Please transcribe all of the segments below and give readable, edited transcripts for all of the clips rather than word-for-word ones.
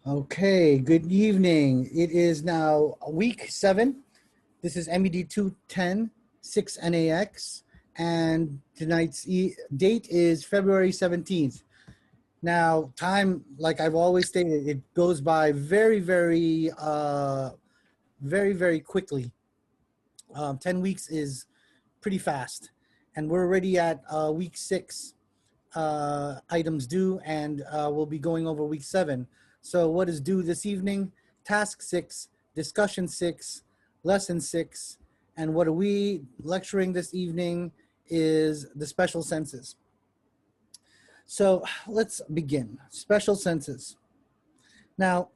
Okay, good evening. It is now week 7. This is Med210 6NAX, and tonight's date is February 17th. Now, time, like I've always stated, it goes by very quickly. 10 weeks is pretty fast, and we're already at week 6. Items due, and we'll be going over week 7. So what is due this evening? Task 6, discussion 6, lesson 6, and what are we lecturing this evening is the special senses. So let's begin. Special senses. Now,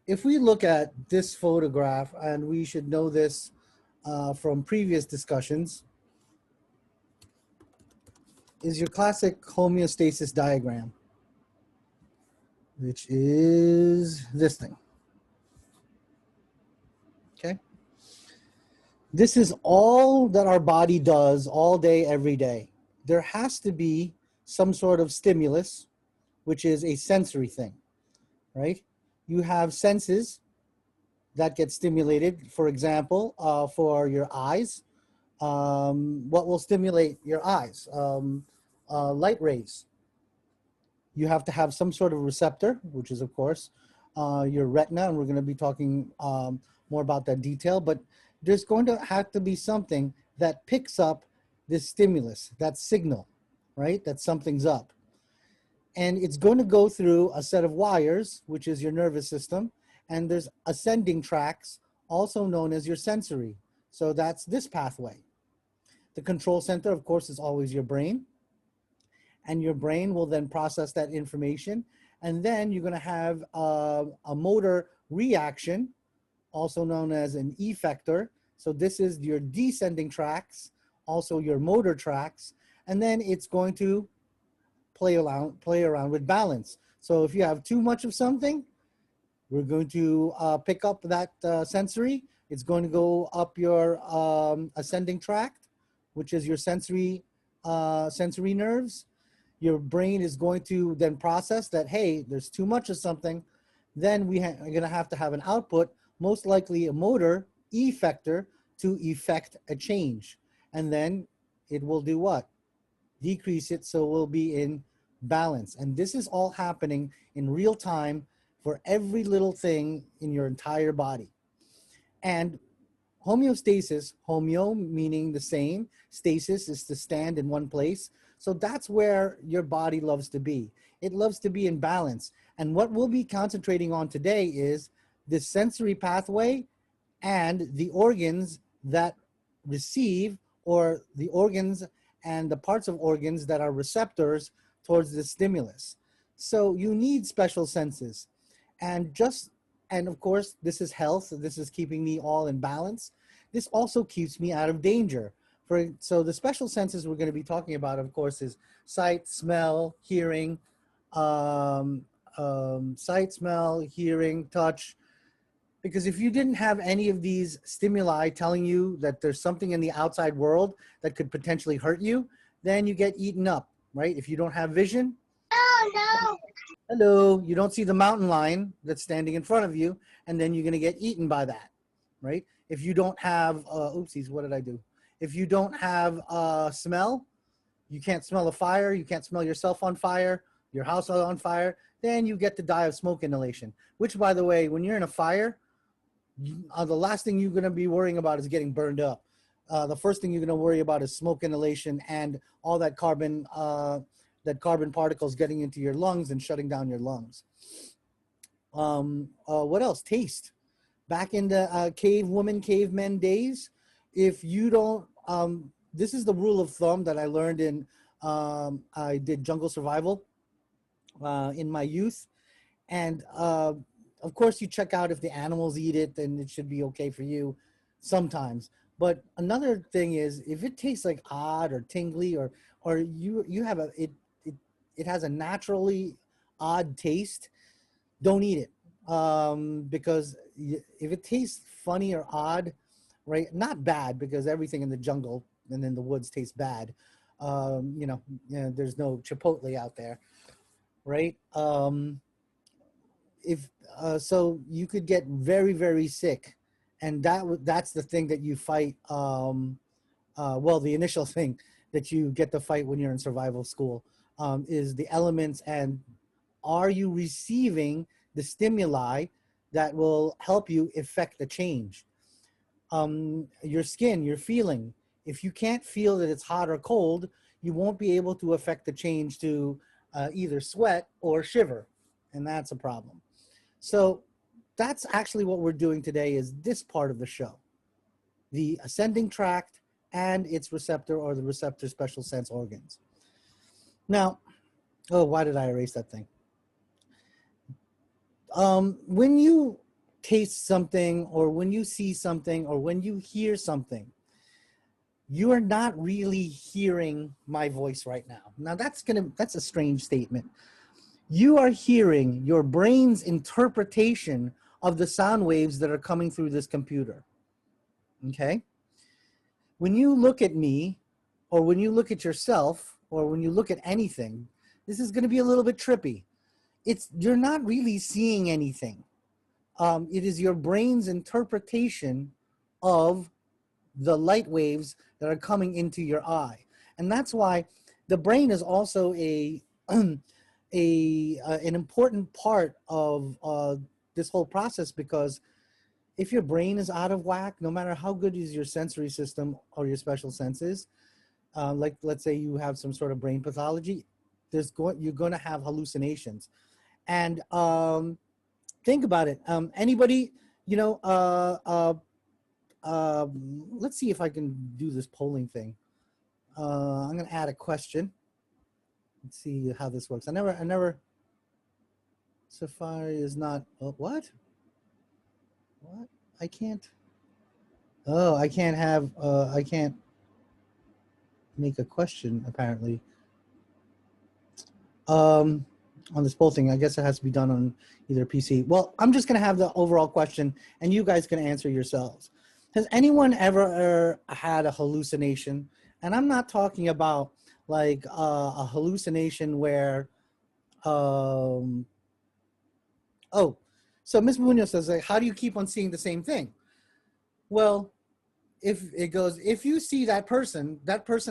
if we look at this photograph, and we should know this from previous discussions, is your classic homeostasis diagram, which is this thing. Okay. This is all that our body does all day, every day. There has to be some sort of stimulus, which is a sensory thing, right? You have senses that get stimulated. For example, for your eyes, what will stimulate your eyes? Light rays. You have to have some sort of receptor, which is, of course, your retina, and we're going to be talking more about that detail, but there's going to have to be something that picks up this stimulus, that signal, right? That something's up. And it's going to go through a set of wires, which is your nervous system, and there's ascending tracks, also known as your sensory. So that's this pathway. The control center, of course, is always your brain. And your brain will then process that information. And then you're going to have a motor reaction, also known as an effector. So this is your descending tracks, also your motor tracks. And then it's going to play around with balance. So if you have too much of something, we're going to pick up that sensory. It's going to go up your ascending tract, which is your sensory nerves. Your brain is going to then process that, hey, there's too much of something. Then we are going to have an output, most likely a motor effector, to effect a change. And then it will do what? Decrease it, so we'll be in balance. And this is all happening in real time for every little thing in your entire body. And homeostasis, homeo meaning the same, stasis is to stand in one place. So that's where your body loves to be. It loves to be in balance. And what we'll be concentrating on today is this sensory pathway and the organs that receive, or the organs and the parts of organs that are receptors towards the stimulus. So you need special senses. And of course, this is health. This is keeping me all in balance. This also keeps me out of danger. So the special senses we're going to be talking about, of course, is sight, smell, hearing, touch. Because if you didn't have any of these stimuli telling you that there's something in the outside world that could potentially hurt you, then you get eaten up, right? If you don't have vision, hello, you don't see the mountain lion that's standing in front of you, and then you're going to get eaten by that, right? If you don't have, oopsies, what did I do? If you don't have smell, you can't smell a fire, you can't smell yourself on fire, your house on fire, then you get to die of smoke inhalation. Which, by the way, when you're in a fire, the last thing you're going to be worrying about is getting burned up. The first thing you're going to worry about is smoke inhalation and all that carbon particles getting into your lungs and shutting down your lungs. What else? Taste. Back in the cavemen days, if you don't, this is the rule of thumb that I learned in, I did jungle survival in my youth. And of course, you check out if the animals eat it, then it should be okay for you sometimes. But another thing is, if it tastes like odd or tingly, or you have it has a naturally odd taste, don't eat it. Because if it tastes funny or odd, right? Not bad, because everything in the jungle and in the woods tastes bad. There's no Chipotle out there, right? If so you could get very, very sick. And that's the thing that you fight. Well, the initial thing that you get to fight when you're in survival school is the elements, and are you receiving the stimuli that will help you effect the change? Your skin, your feeling. If you can't feel that it's hot or cold, you won't be able to affect the change to either sweat or shiver, and that's a problem. So that's actually what we're doing today, is this part of the show, the ascending tract and its receptor, or the receptor special sense organs. Now, oh, why did I erase that thing? When you taste something, or when you see something, or when you hear something, you are not really hearing my voice right now. Now that's a strange statement. You are hearing your brain's interpretation of the sound waves that are coming through this computer. Okay? When you look at me, or when you look at yourself, or when you look at anything, this is going to be a little bit trippy. You're not really seeing anything. It is your brain's interpretation of the light waves that are coming into your eye. And that's why the brain is also an important part of this whole process, because if your brain is out of whack, no matter how good is your sensory system or your special senses, like let's say you have some sort of brain pathology, you're going to have hallucinations. And think about it. Anybody, let's see if I can do this polling thing. I'm going to add a question. Let's see how this works. I never, Safari is not, oh, what? I can't. Oh, I can't make a question apparently. On this poll thing, I guess it has to be done on either PC. Well, I'm just going to have the overall question, and you guys can answer yourselves. Has anyone ever had a hallucination? And I'm not talking about like a hallucination where, oh, so Ms. Munoz says, like, how do you keep on seeing the same thing? Well, if you see that person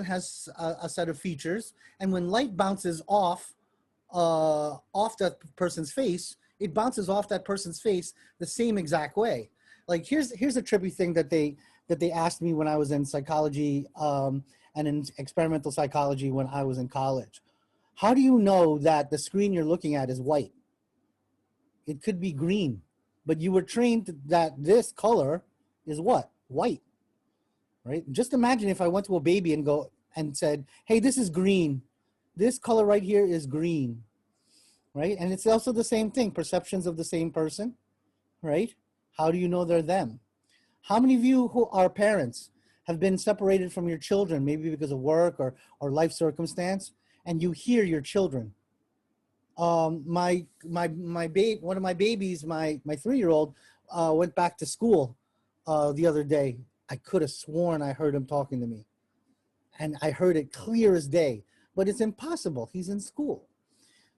has a set of features, and when light bounces off that person's face, it bounces off that person's face the same exact way. Like here's a trippy thing that they asked me when I was in psychology and in experimental psychology when I was in college. How do you know that the screen you're looking at is white? It could be green, but you were trained that this color is what? White, right? Just imagine if I went to a baby and said, hey, this is green. This color right here is green, right? And it's also the same thing, perceptions of the same person, right? How do you know they're them? How many of you who are parents have been separated from your children, maybe because of work or life circumstance, and you hear your children? One of my babies, my 3-year-old, went back to school the other day. I could have sworn I heard him talking to me, and I heard it clear as day, but it's impossible. He's in school.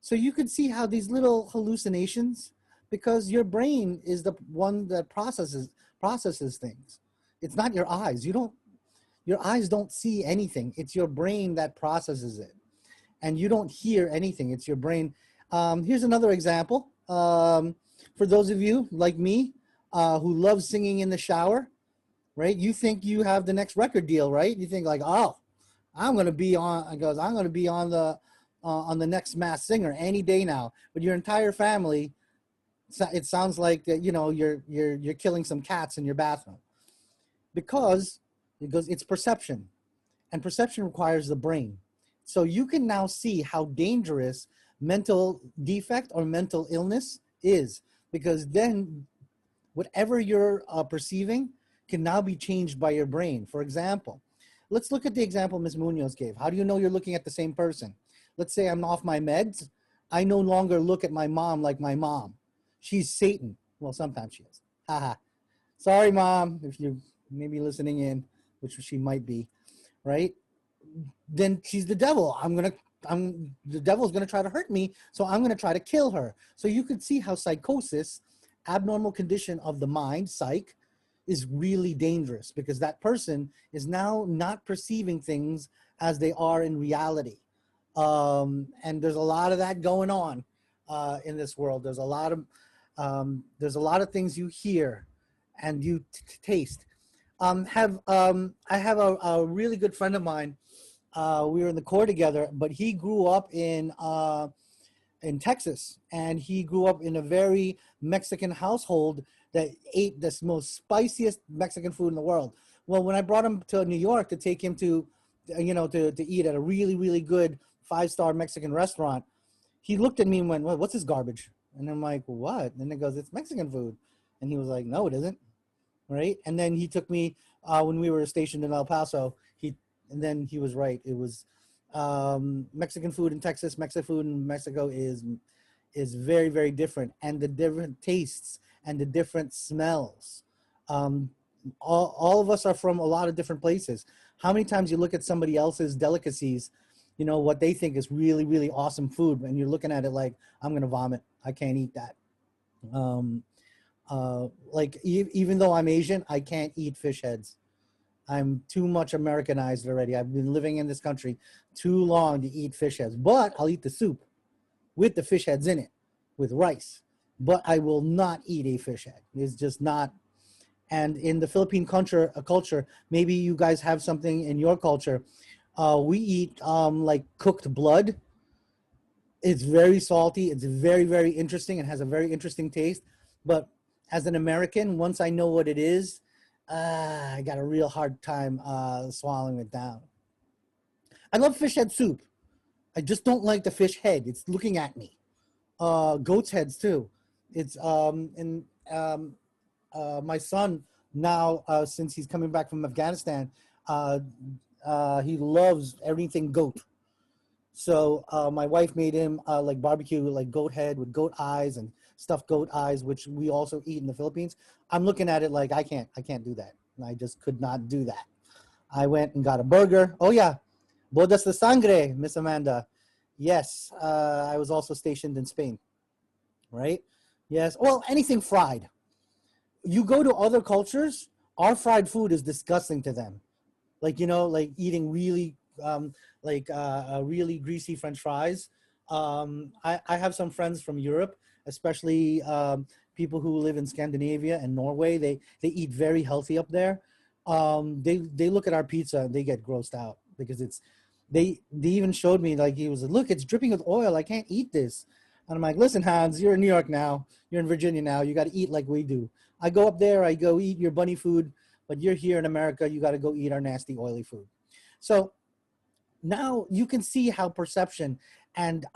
So you could see how these little hallucinations, because your brain is the one that processes things. It's not your eyes. Your eyes don't see anything. It's your brain that processes it. And you don't hear anything. It's your brain. Here's another example. For those of you like me who love singing in the shower, right? You think you have the next record deal, right? You think like, oh, I'm going to be on the next Masked Singer any day now. But your entire family, it sounds like you're killing some cats in your bathroom, because it's perception, and perception requires the brain. So you can now see how dangerous mental defect or mental illness is, because then whatever you're perceiving can now be changed by your brain. For example, let's look at the example Ms. Munoz gave. How do you know you're looking at the same person? Let's say I'm off my meds. I no longer look at my mom like my mom. She's Satan. Well, sometimes she is. Haha. Sorry, Mom, if you're maybe listening in, which she might be, right? Then she's the devil. The devil's gonna try to hurt me, so I'm gonna try to kill her. So you could see how psychosis abnormal condition of the mind, psych, is really dangerous because that person is now not perceiving things as they are in reality. And there's a lot of that going on in this world. There's a lot of things you hear and you taste. I have a really good friend of mine. We were in the Corps together, but he grew up in Texas, and he grew up in a very Mexican household that ate this most spiciest Mexican food in the world. Well, when I brought him to New York to take him to eat at a really, really good 5-star Mexican restaurant, he looked at me and went, well, what's this garbage? And I'm like, what? And he goes, it's Mexican food. And he was like, no, it isn't. Right. And then he took me when we were stationed in El Paso. And then he was right. It was Mexican food in Texas, Mexican food in Mexico is very, very different. And the different tastes and the different smells. All of us are from a lot of different places. How many times you look at somebody else's delicacies, you know, what they think is really, really awesome food, and you're looking at it like, I'm going to vomit. I can't eat that. Even though I'm Asian, I can't eat fish heads. I'm too much Americanized already. I've been living in this country too long to eat fish heads, but I'll eat the soup with the fish heads in it with rice, but I will not eat a fish head. It's just not. And in the Philippine culture, maybe you guys have something in your culture. We eat like cooked blood. It's very salty. It's very, very interesting and has a very interesting taste. But as an American, once I know what it is, I got a real hard time swallowing it down. I love fish head soup. I just don't like the fish head. It's looking at me. Goat's heads too. It's my son now, since he's coming back from Afghanistan, he loves everything goat. So my wife made him like barbecue, like goat head with goat eyes and stuffed goat eyes, which we also eat in the Philippines. I'm looking at it like I can't do that. And I just could not do that. I went and got a burger. Oh yeah, bodas de sangre, Miss Amanda. Yes, I was also stationed in Spain, right? Yes, well, anything fried. You go to other cultures, our fried food is disgusting to them. Like, you know, like eating really, really greasy French fries. I have some friends from Europe, especially people who live in Scandinavia and Norway. They eat very healthy up there. They look at our pizza and they get grossed out because they even showed me, like, he was like, look, it's dripping with oil. I can't eat this. And I'm like, listen, Hans, you're in New York now. You're in Virginia now. You got to eat like we do. I go up there, I go eat your bunny food, but you're here in America. You got to go eat our nasty, oily food. So now you can see how perception and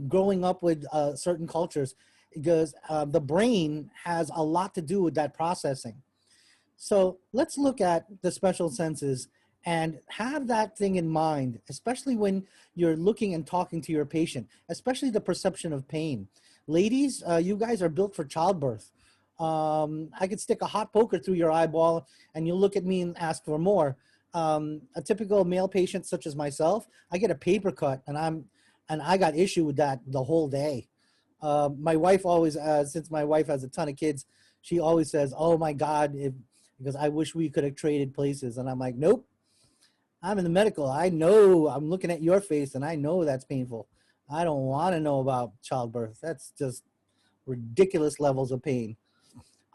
growing up with certain cultures, because the brain has a lot to do with that processing. So let's look at the special senses and have that thing in mind, especially when you're looking and talking to your patient, especially the perception of pain. Ladies, you guys are built for childbirth. I could stick a hot poker through your eyeball and you'll look at me and ask for more. A typical male patient such as myself, I get a paper cut and I got issue with that the whole day. My wife always, since my wife has a ton of kids, she always says, oh my God, because I wish we could have traded places. And I'm like, nope, I'm in the medical. I know, I'm looking at your face and I know that's painful. I don't want to know about childbirth. That's just ridiculous levels of pain.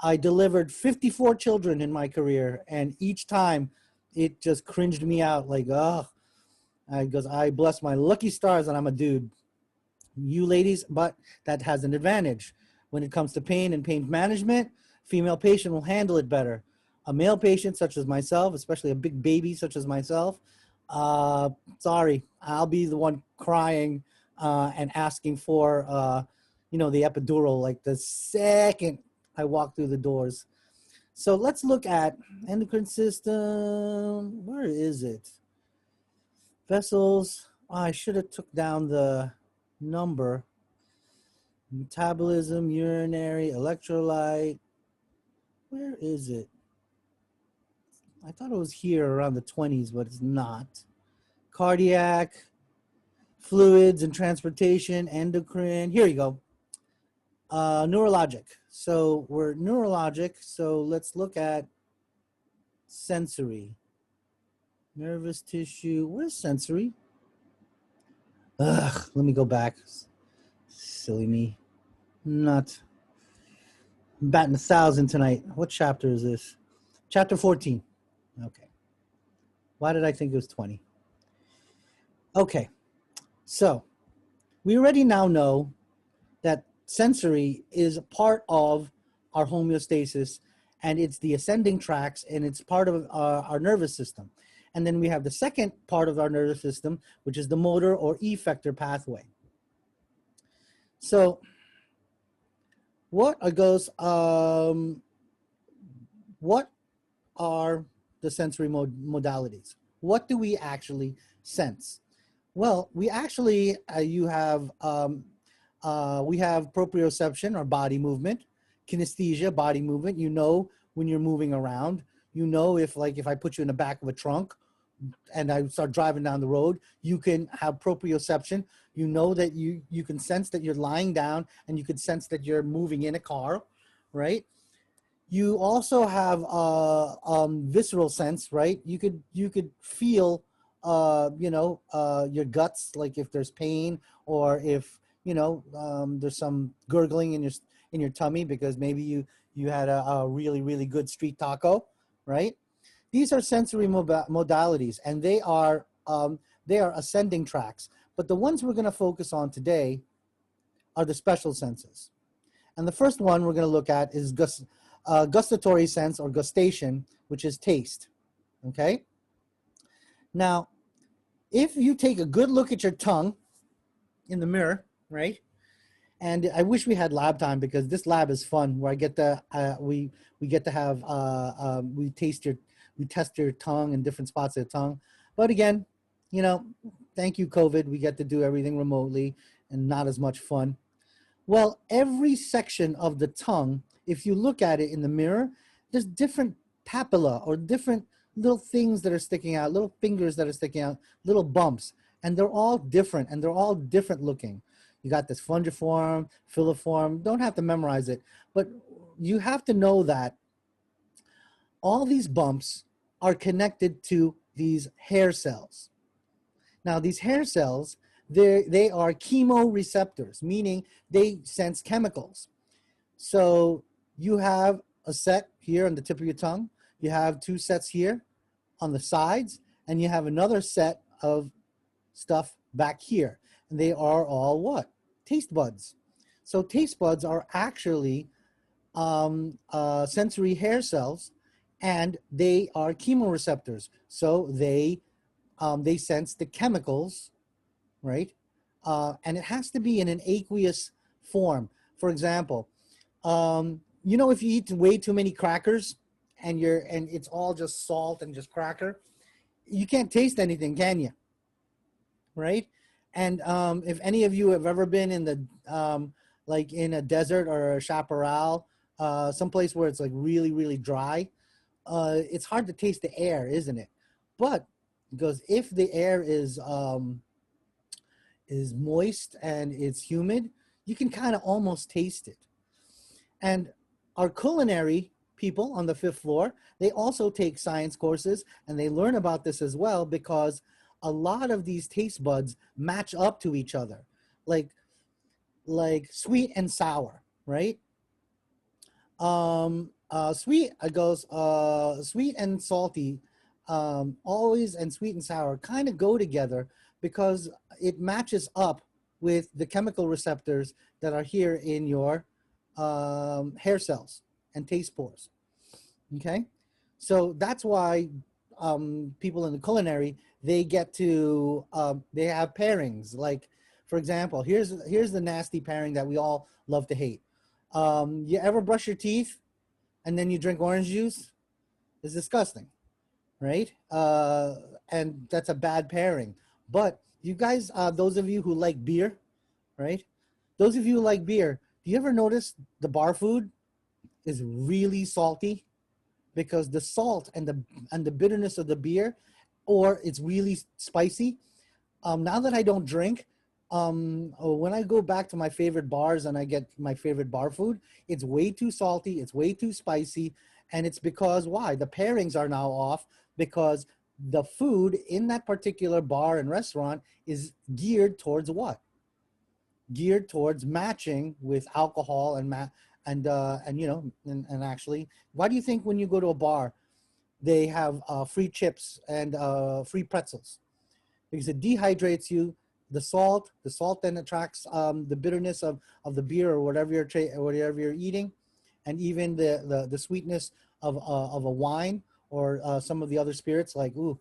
I delivered 54 children in my career, and each time it just cringed me out like, oh, because I bless my lucky stars and I'm a dude. You ladies, but that has an advantage. When it comes to pain and pain management, female patient will handle it better. A male patient such as myself, especially a big baby such as myself, sorry, I'll be the one crying and asking for, the epidural like the second I walk through the doors. So let's look at endocrine system. Where is it? Vessels. Oh, I should have took down the number. Metabolism, urinary, electrolyte. Where is it? I thought it was here around the 20s, but it's not. Cardiac, fluids and transportation, endocrine. Here you go. Neurologic. So we're neurologic. So let's look at sensory. Nervous tissue. Where's sensory? Ugh, let me go back. Silly me. Not batting 1,000 tonight. What chapter is this? Chapter 14. Okay. Why did I think it was 20? Okay. So we already now know that sensory is part of our homeostasis, and it's the ascending tracts, and it's part of our nervous system. And then we have the second part of our nervous system, which is the motor or effector pathway. So what are the sensory modalities? What do we actually sense? Well, we actually we have proprioception or body movement, kinesthesia, body movement. You know when you're moving around. You know if I put you in the back of a trunk and I start driving down the road, you can have proprioception. You know that you can sense that you're lying down, and you can sense that you're moving in a car, right? You also have visceral sense, right? You could feel your guts, like if there's pain, or if there's some gurgling in your tummy because maybe you had a really, really good street taco, right? These are sensory modalities, and they are ascending tracks. But the ones we're going to focus on today are the special senses. And the first one we're going to look at is gustatory sense, or gustation, which is taste. Okay? Now, if you take a good look at your tongue in the mirror, right? And I wish we had lab time, because this lab is fun, where I get to we get to have we test your tongue in different spots of the tongue. But again, thank you, COVID, we get to do everything remotely and not as much fun. Well, every section of the tongue, if you look at it in the mirror, there's different papilla, or different little things that are sticking out, little fingers that are sticking out, little bumps, and they're all different, and they're all different looking. You got this fungiform, filiform. Don't have to memorize it, but you have to know that all these bumps are connected to these hair cells. Now, these hair cells, they are chemoreceptors, meaning they sense chemicals. So you have a set here on the tip of your tongue. You have two sets here on the sides, and you have another set of stuff back here. And they are all what? Taste buds. So taste buds are actually sensory hair cells, and they are chemoreceptors. So they sense the chemicals, right? And it has to be in an aqueous form. For example, if you eat way too many crackers and it's all just salt and just cracker, you can't taste anything, can you? Right? And if any of you have ever been in the like in a desert or a chaparral, someplace where it's like really, really dry, it's hard to taste the air, isn't it? But because if the air is moist and it's humid, you can kind of almost taste it. And our culinary people on the 5th floor, they also take science courses, and they learn about this as well, because a lot of these taste buds match up to each other, like sweet and sour, right? Sweet and salty, always, and sweet and sour kind of go together, because it matches up with the chemical receptors that are here in your hair cells and taste pores. Okay, so that's why people in the culinary, they get to they have pairings. Like, for example, here's the nasty pairing that we all love to hate. You ever brush your teeth and then you drink orange juice? It's disgusting, right? And that's a bad pairing. But you guys, those of you who like beer, right? Those of you who like beer, do you ever notice the bar food is really salty? Because the salt and the bitterness of the beer, or it's really spicy. Now that I don't drink, When I go back to my favorite bars and I get my favorite bar food, it's way too salty, it's way too spicy, and it's because why? The pairings are now off because the food in that particular bar and restaurant is geared towards what? Geared towards matching with alcohol and you know and actually, why do you think when you go to a bar they have free chips and free pretzels? Because it dehydrates you. The salt then attracts the bitterness of the beer or whatever you're eating, and even the sweetness of a wine or some of the other spirits. Like, ooh,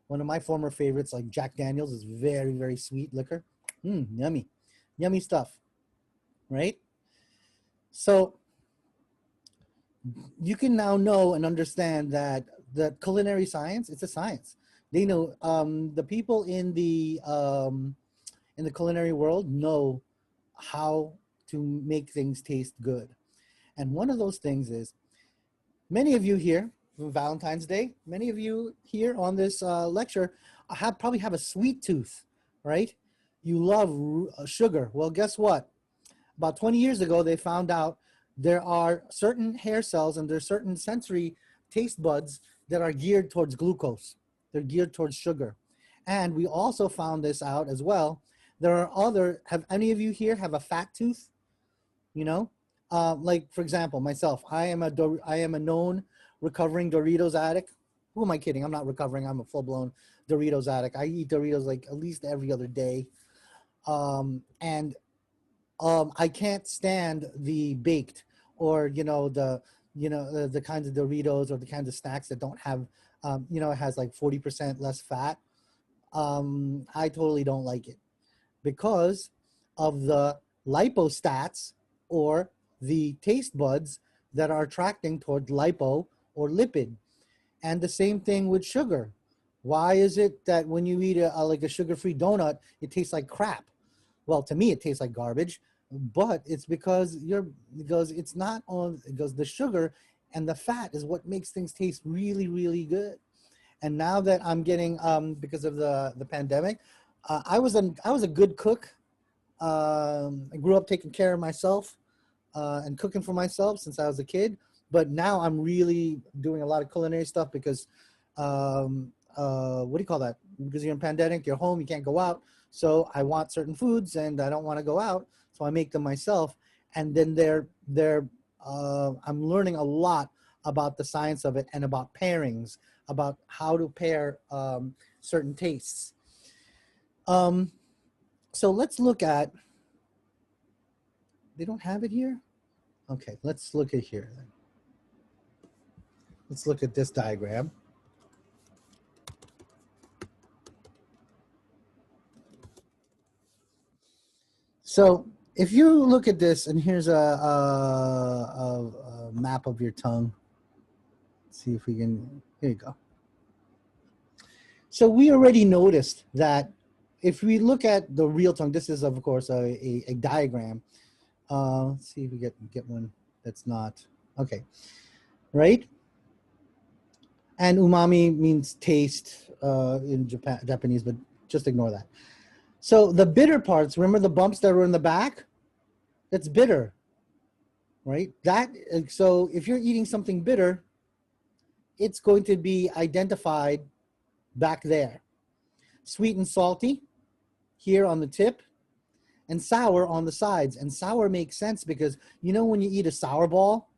one of my former favorites, like Jack Daniels, is very, very sweet liquor. Yummy, yummy stuff, right? So you can now know and understand that the culinary science, it's a science. They know, the people in the culinary world know how to make things taste good. And one of those things is, many of you here for Valentine's Day, many of you here on this lecture probably have a sweet tooth, right? You love sugar. Well, guess what? About 20 years ago, they found out there are certain hair cells and there's certain sensory taste buds that are geared towards glucose. They're geared towards sugar. And we also found this out as well. There are have any of you here have a fat tooth? You know, like for example, myself, I am a known recovering Doritos addict. Who am I kidding? I'm not recovering. I'm a full-blown Doritos addict. I eat Doritos like at least every other day. And I can't stand the baked or, you know, the kinds of Doritos or the kinds of snacks that don't have, you know, it has like 40% less fat. I totally don't like it because of the lipostats or the taste buds that are attracting toward lipo or lipid. And the same thing with sugar. Why is it that when you eat like a sugar-free donut, it tastes like crap? Well, to me, it tastes like garbage, but it's because it's not on, because the sugar and the fat is what makes things taste really, really good. And now that I'm getting, because of the pandemic, I was a good cook. I grew up taking care of myself and cooking for myself since I was a kid. But now I'm really doing a lot of culinary stuff because, what do you call that? Because you're in pandemic, you're home, you can't go out. So I want certain foods and I don't want to go out. So I make them myself. And then I'm learning a lot about the science of it and about pairings, about how to pair certain tastes. So let's look at, they don't have it here? Okay, let's look at here then. Let's look at this diagram. So if you look at this, and here's a map of your tongue. Let's see if we can, here you go. So we already noticed that if we look at the real tongue, this is of course a diagram. Let's see if we get one that's not, okay, right? And umami means taste in Japanese, but just ignore that. So the bitter parts, remember the bumps that were in the back? That's bitter, right? So if you're eating something bitter, it's going to be identified back there. Sweet and salty here on the tip, and sour on the sides. And sour makes sense because, you know, when you eat a sour ball,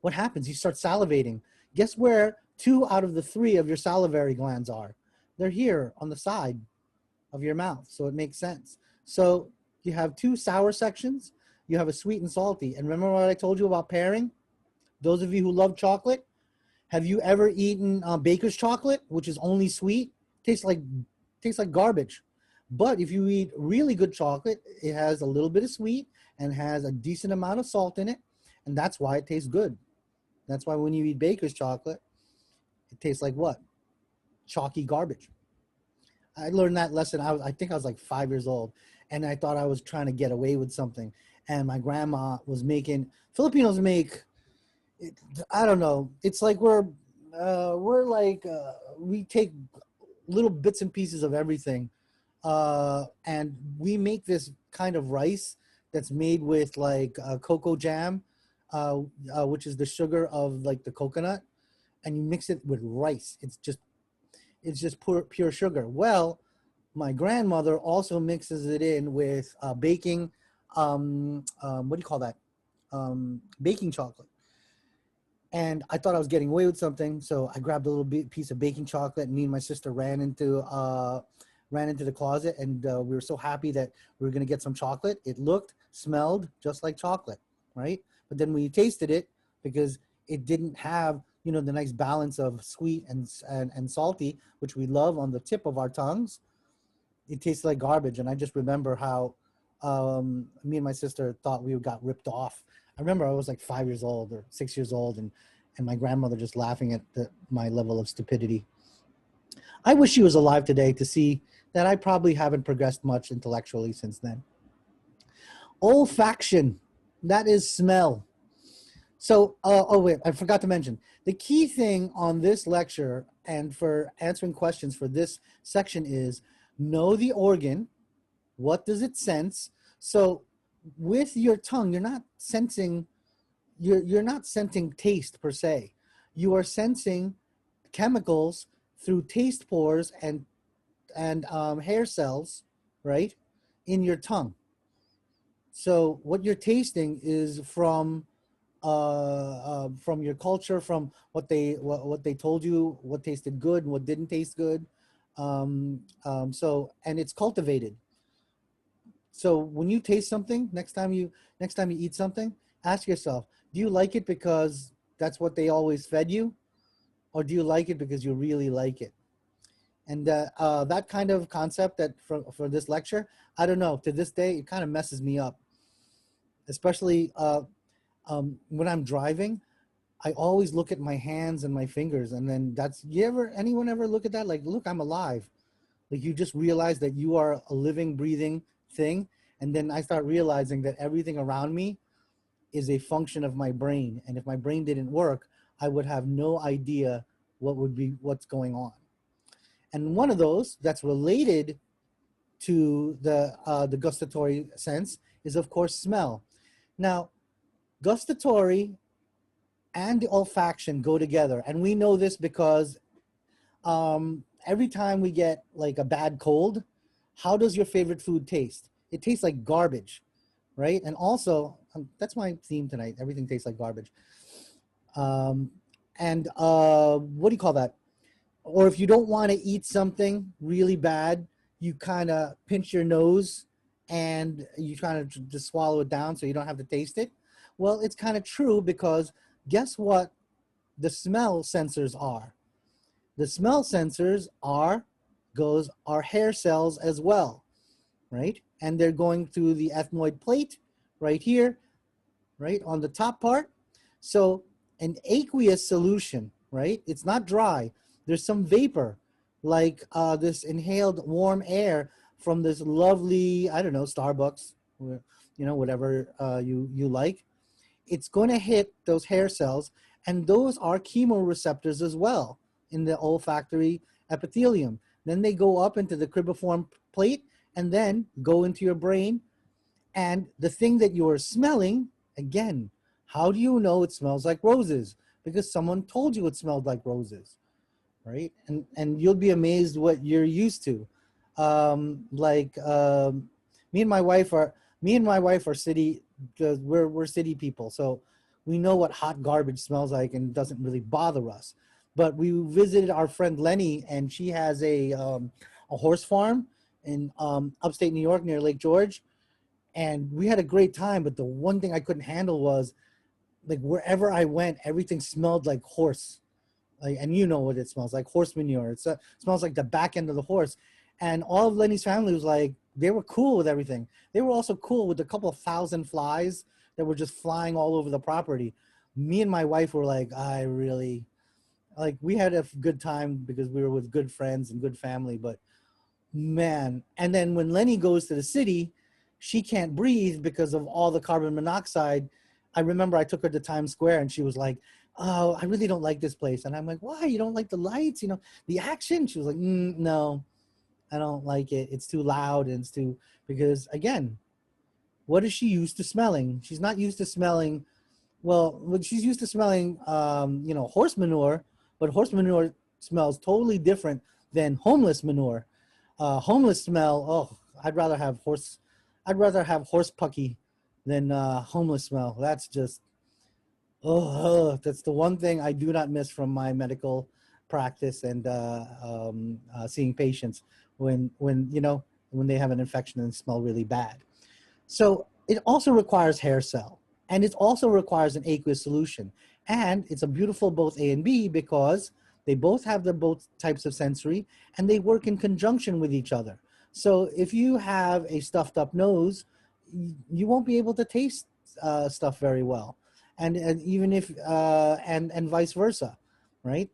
what happens? You start salivating. Guess where 2 out of the 3 of your salivary glands are? They're here on the side of your mouth. So it makes sense. So you have 2 sour sections. You have a sweet and salty. And remember what I told you about pairing? Those of you who love chocolate, have you ever eaten baker's chocolate, which is only sweet? Tastes like garbage. But if you eat really good chocolate, it has a little bit of sweet and has a decent amount of salt in it. And that's why it tastes good. That's why when you eat baker's chocolate, it tastes like what? Chalky garbage. I learned that lesson. I think I was like 5 years old, and I thought I was trying to get away with something. And my grandma was making, Filipinos make, I don't know. It's like we take little bits and pieces of everything and we make this kind of rice that's made with like cocoa jam, which is the sugar of like the coconut, and you mix it with rice. It's just pure sugar. Well, my grandmother also mixes it in with baking. What do you call that? Baking chocolate. And I thought I was getting away with something, so I grabbed a little piece of baking chocolate. And me and my sister ran into the closet, and we were so happy that we were going to get some chocolate. It looked, smelled just like chocolate, right? But then when you tasted it, because it didn't have, you know, the nice balance of sweet and salty, which we love on the tip of our tongues, it tasted like garbage. And I just remember how me and my sister thought we got ripped off. I remember I was like 5 years old or 6 years old, and my grandmother just laughing at my level of stupidity. I wish she was alive today to see that I probably haven't progressed much intellectually since then. Olfaction, that is smell. So, oh wait, I forgot to mention, the key thing on this lecture and for answering questions for this section is know the organ. What does it sense? So with your tongue, you're not sensing taste per se. You are sensing chemicals through taste pores and hair cells, right, in your tongue. So what you're tasting is from your culture, from what they told you, what tasted good and what didn't taste good. So, and it's cultivated. So when you taste something, next time you eat something, ask yourself, do you like it because that's what they always fed you? Or do you like it because you really like it? And that kind of concept that for this lecture, I don't know, to this day, it kind of messes me up. Especially when I'm driving, I always look at my hands and my fingers. And then anyone ever look at that? Like, look, I'm alive. Like you just realize that you are a living, breathing thing. And then I start realizing that everything around me is a function of my brain. And if my brain didn't work, I would have no idea what's going on. And one of those that's related to the gustatory sense is, of course, smell. Now, gustatory and the olfaction go together. And we know this because every time we get like a bad cold, how does your favorite food taste? It tastes like garbage, right? And also, that's my theme tonight. Everything tastes like garbage. What do you call that? Or if you don't want to eat something really bad, you kind of pinch your nose and you try to just swallow it down so you don't have to taste it. Well, it's kind of true because guess what the smell sensors are? The smell sensors are hair cells as well, right? And they're going through the ethmoid plate right here, right on the top part. So an aqueous solution, right? It's not dry. There's some vapor, like this inhaled warm air from this lovely, I don't know, Starbucks, you know, whatever you like. It's going to hit those hair cells, and those are chemoreceptors as well in the olfactory epithelium. Then they go up into the cribriform plate and then go into your brain. And the thing that you are smelling, again, how do you know it smells like roses? Because someone told you it smelled like roses, right? And you'll be amazed what you're used to. Me and my wife are city, we're city people, so we know what hot garbage smells like and doesn't really bother us. But we visited our friend Lenny, and she has a horse farm in upstate New York near Lake George, and we had a great time. But the one thing I couldn't handle was, like, wherever I went, everything smelled like horse. Like, and you know what it smells like, horse manure. It smells like the back end of the horse. And all of Lenny's family was like, they were cool with everything. They were also cool with a couple of thousand flies that were just flying all over the property. Me and my wife were like, we had a good time because we were with good friends and good family, but man. And then when Lenny goes to the city, she can't breathe because of all the carbon monoxide. I remember I took her to Times Square and she was like, oh, I really don't like this place. And I'm like, why? You don't like the lights, you know, the action? She was like, no, I don't like it. It's too loud and it's too, because again, what is she used to smelling? She's not used to smelling, well, she's used to smelling, horse manure, but horse manure smells totally different than homeless manure. Homeless smell, oh, I'd rather have horse pucky than homeless smell. That's just, that's the one thing I do not miss from my medical practice and seeing patients when they have an infection and smell really bad. So it also requires hair cell, and it also requires an aqueous solution. And it's a beautiful both A and B because they both have the both types of sensory and they work in conjunction with each other. So if you have a stuffed up nose, you won't be able to taste stuff very well. And even if, and vice versa, right?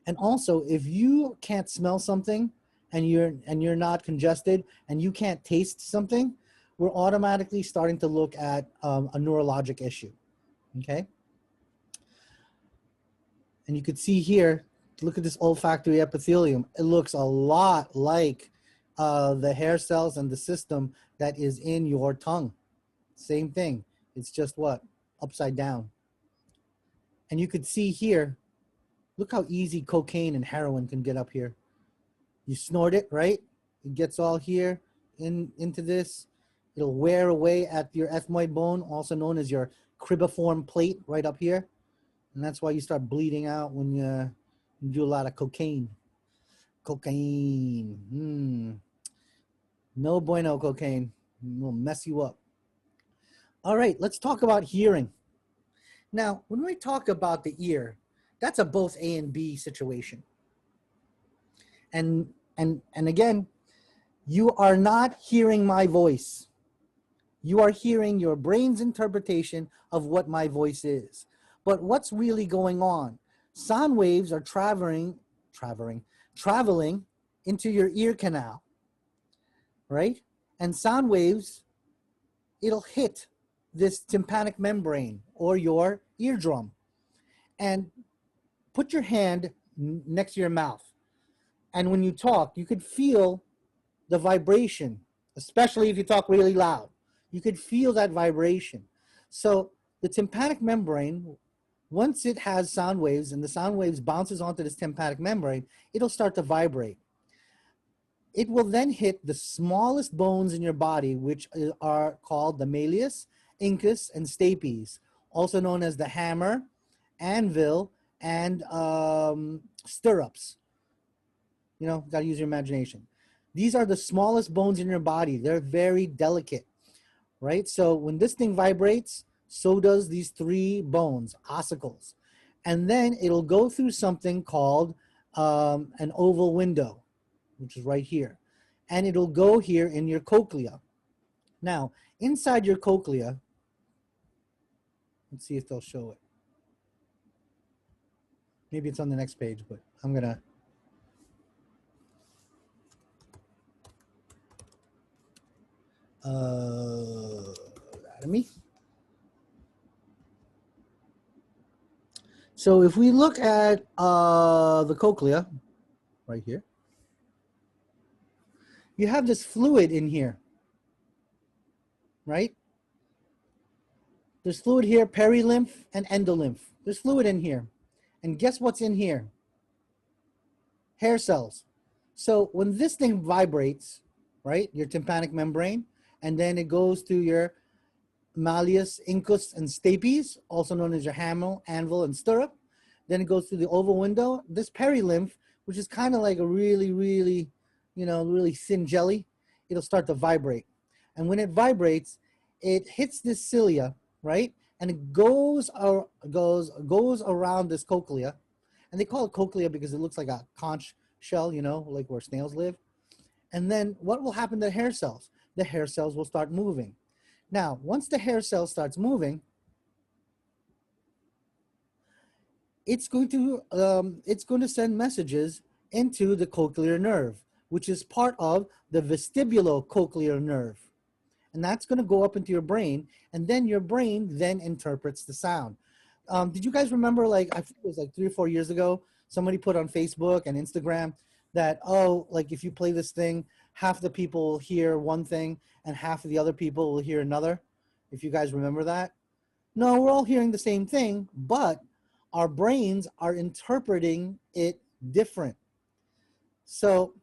And also, if you can't smell something and you're not congested and you can't taste something, we're automatically starting to look at a neurologic issue, okay? And you could see here, look at this olfactory epithelium. It looks a lot like the hair cells and the system that is in your tongue. Same thing. It's just what? Upside down. And you could see here, look how easy cocaine and heroin can get up here. You snort it, right? It gets all here into this. It'll wear away at your ethmoid bone, also known as your cribriform plate right up here. And that's why you start bleeding out when you do a lot of cocaine. Cocaine. No bueno, cocaine. It'll mess you up. All right, let's talk about hearing. Now, when we talk about the ear, that's a both A and B situation. And again, you are not hearing my voice. You are hearing your brain's interpretation of what my voice is. But what's really going on? Sound waves are traveling into your ear canal, right? And sound waves, it'll hit this tympanic membrane or your eardrum. And put your hand next to your mouth. And when you talk, you could feel the vibration, especially if you talk really loud. You could feel that vibration. So the tympanic membrane, once it has sound waves and the sound waves bounces onto this tympanic membrane, it'll start to vibrate. It will then hit the smallest bones in your body, which are called the malleus, incus, and stapes, also known as the hammer, anvil, and stirrups. You know, got to use your imagination. These are the smallest bones in your body. They're very delicate, right? So when this thing vibrates, so does these three bones, ossicles. And then it'll go through something called an oval window, which is right here. And it'll go here in your cochlea. Now, inside your cochlea, let's see if they'll show it. Maybe it's on the next page, but I'm gonna. Anatomy. So if we look at the cochlea, right here, you have this fluid in here, right? There's fluid here, perilymph and endolymph. There's fluid in here. And guess what's in here? Hair cells. So when this thing vibrates, right, your tympanic membrane, and then it goes to your malleus, incus, and stapes, also known as your hammer, anvil, and stirrup. Then it goes through the oval window. This perilymph, which is kind of like a really, really, really thin jelly, it'll start to vibrate. And when it vibrates, it hits this cilia, right? And it goes around this cochlea. And they call it cochlea because it looks like a conch shell, like where snails live. And then what will happen to the hair cells? The hair cells will start moving. Now, once the hair cell starts moving, it's going to send messages into the cochlear nerve, which is part of the vestibulocochlear nerve. And that's going to go up into your brain, and then your brain then interprets the sound. Did you guys remember, like, I think it was like 3 or 4 years ago, somebody put on Facebook and Instagram that, oh, like if you play this thing, half the people will hear one thing and half of the other people will hear another. If you guys remember that. No, we're all hearing the same thing, but our brains are interpreting it different. So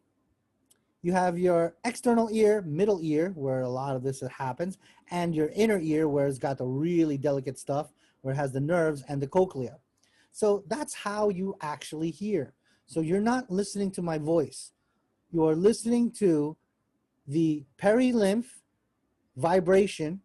you have your external ear, middle ear, where a lot of this happens, and your inner ear, where it's got the really delicate stuff, where it has the nerves and the cochlea. So that's how you actually hear. So you're not listening to my voice. You are listening to the perilymph vibration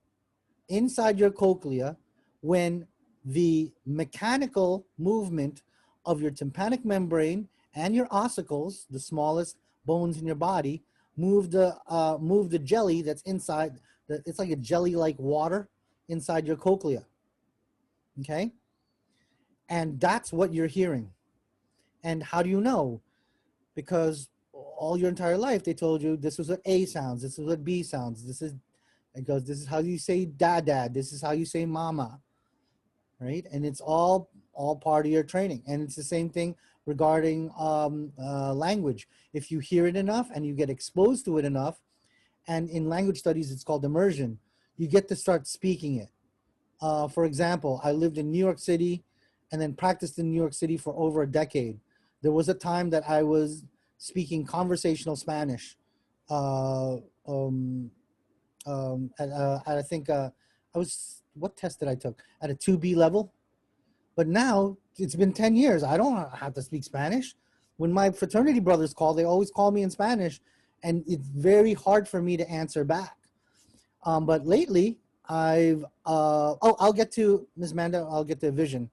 inside your cochlea when the mechanical movement of your tympanic membrane and your ossicles, the smallest bones in your body, move the jelly that's inside. It's like a jelly-like water inside your cochlea. Okay, and that's what you're hearing. And how do you know? Because all your entire life they told you this is what A sounds, this is what B sounds, this is how you say dad, this is how you say mama, right? And it's all part of your training. And it's the same thing regarding language. If you hear it enough and you get exposed to it enough, and in language studies it's called immersion, you get to start speaking it. For example, I lived in New York City and then practiced in New York City for over a decade. There was a time that I was speaking conversational Spanish. Uh, I think what test did I took? At a 2B level. But now it's been 10 years. I don't have to speak Spanish. When my fraternity brothers call, they always call me in Spanish, and it's very hard for me to answer back. But lately, I'll get to, Ms. Manda, I'll get to vision.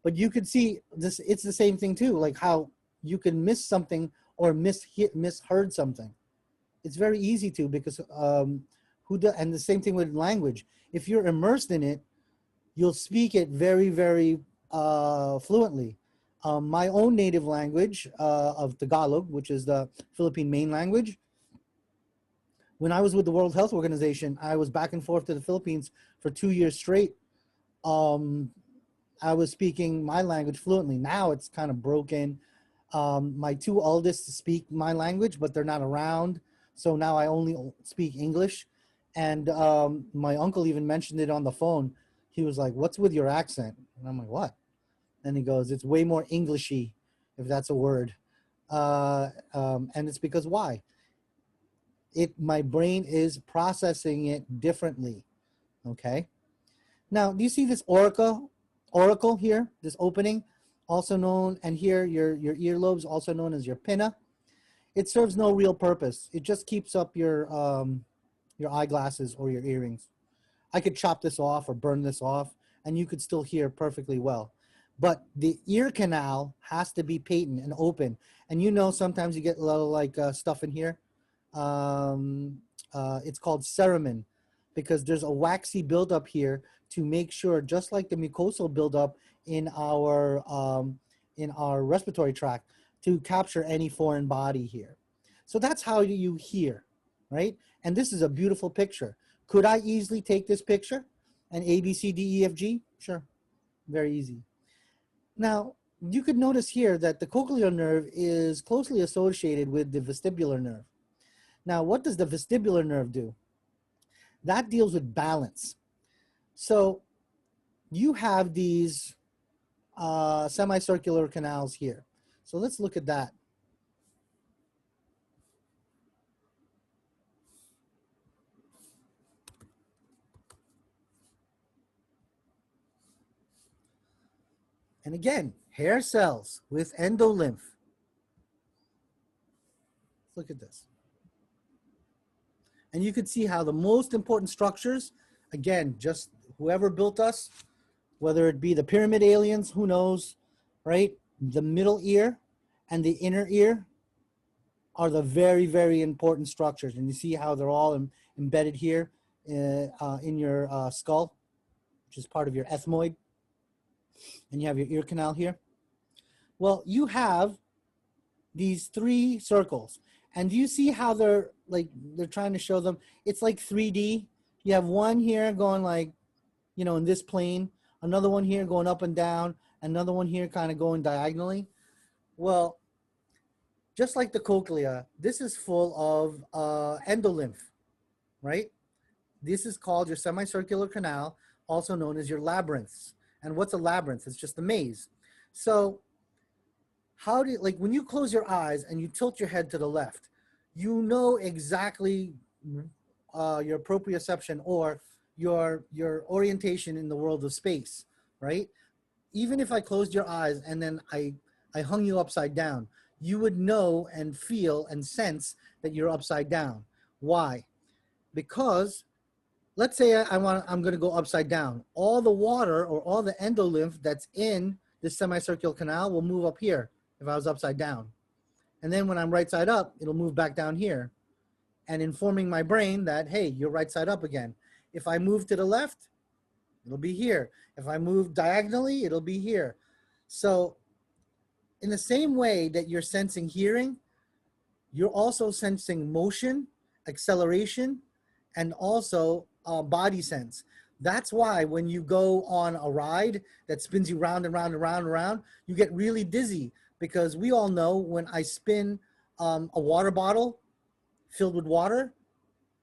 But you could see this, it's the same thing too, like how you can miss something or misheard something. It's very easy to, because and the same thing with language. If you're immersed in it, you'll speak it very, very fluently. My own native language of Tagalog, which is the Philippine main language, when I was with the World Health Organization, I was back and forth to the Philippines for 2 years straight. I was speaking my language fluently. Now it's kind of broken. My two oldest speak my language, but they're not around. So now I only speak English. And my uncle even mentioned it on the phone. He was like, "What's with your accent?" And I'm like, "What?" And he goes, "It's way more Englishy, if that's a word." And it's because why? My brain is processing it differently. Okay. Now, do you see this auricle here, this opening, also known, and here your earlobes, also known as your pinna? It serves no real purpose. It just keeps up your eyeglasses or your earrings. I could chop this off or burn this off, and you could still hear perfectly well. But the ear canal has to be patent and open. And you know, sometimes you get a little like stuff in here. It's called cerumen, because there's a waxy buildup here to make sure, just like the mucosal buildup in our respiratory tract, to capture any foreign body here. So that's how you hear, right? And this is a beautiful picture. Could I easily take this picture and A, B, C, D, E, F, G? Sure, very easy. Now, you could notice here that the cochlear nerve is closely associated with the vestibular nerve. Now, what does the vestibular nerve do? That deals with balance. So you have these semicircular canals here. So let's look at that. And again, hair cells with endolymph. Look at this. And you can see how the most important structures, again, just whoever built us, whether it be the pyramid aliens, who knows, right? The middle ear and the inner ear are the very, very important structures. And you see how they're all embedded here in your skull, which is part of your ethmoid. And you have your ear canal here. Well, you have these three circles. And do you see how they're trying to show them? It's like 3D. You have one here going like, you know, in this plane, another one here going up and down, another one here kind of going diagonally. Well, just like the cochlea, this is full of endolymph, right? This is called your semicircular canal, also known as your labyrinths. And what's a labyrinth? It's just a maze. So how do you, like when you close your eyes and you tilt your head to the left, you know exactly your proprioception or your orientation in the world of space, right? Even if I closed your eyes and then I hung you upside down, you would know and feel and sense that you're upside down. Why? Because let's say I'm going to go upside down. All the water or all the endolymph that's in the semicircular canal will move up here if I was upside down. And then when I'm right side up, it'll move back down here and informing my brain that, hey, you're right side up again. If I move to the left, it'll be here. If I move diagonally, it'll be here. So in the same way that you're sensing hearing, you're also sensing motion, acceleration, and also body sense. That's why when you go on a ride that spins you round and round and round and round, you get really dizzy, because we all know when I spin a water bottle filled with water,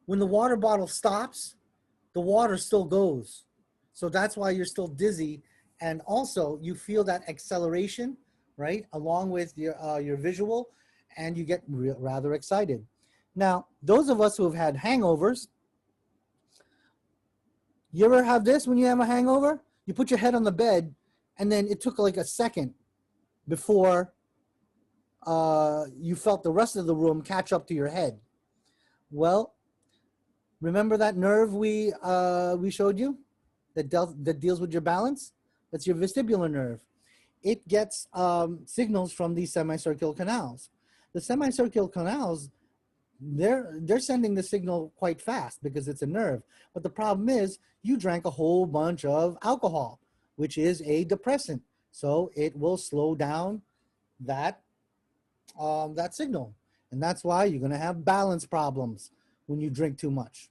when the water bottle stops, the water still goes. So that's why you're still dizzy. And also you feel that acceleration, right? Along with your visual, and you get rather excited. Now, those of us who have had hangovers, you ever have this when you have a hangover? You put your head on the bed and then it took like a second before you felt the rest of the room catch up to your head. Well, remember that nerve we showed you that deals with your balance? That's your vestibular nerve. It gets signals from these semicircular canals. The semicircular canals, they're sending the signal quite fast because it's a nerve. But the problem is you drank a whole bunch of alcohol, which is a depressant. So it will slow down that signal. And that's why you're going to have balance problems when you drink too much,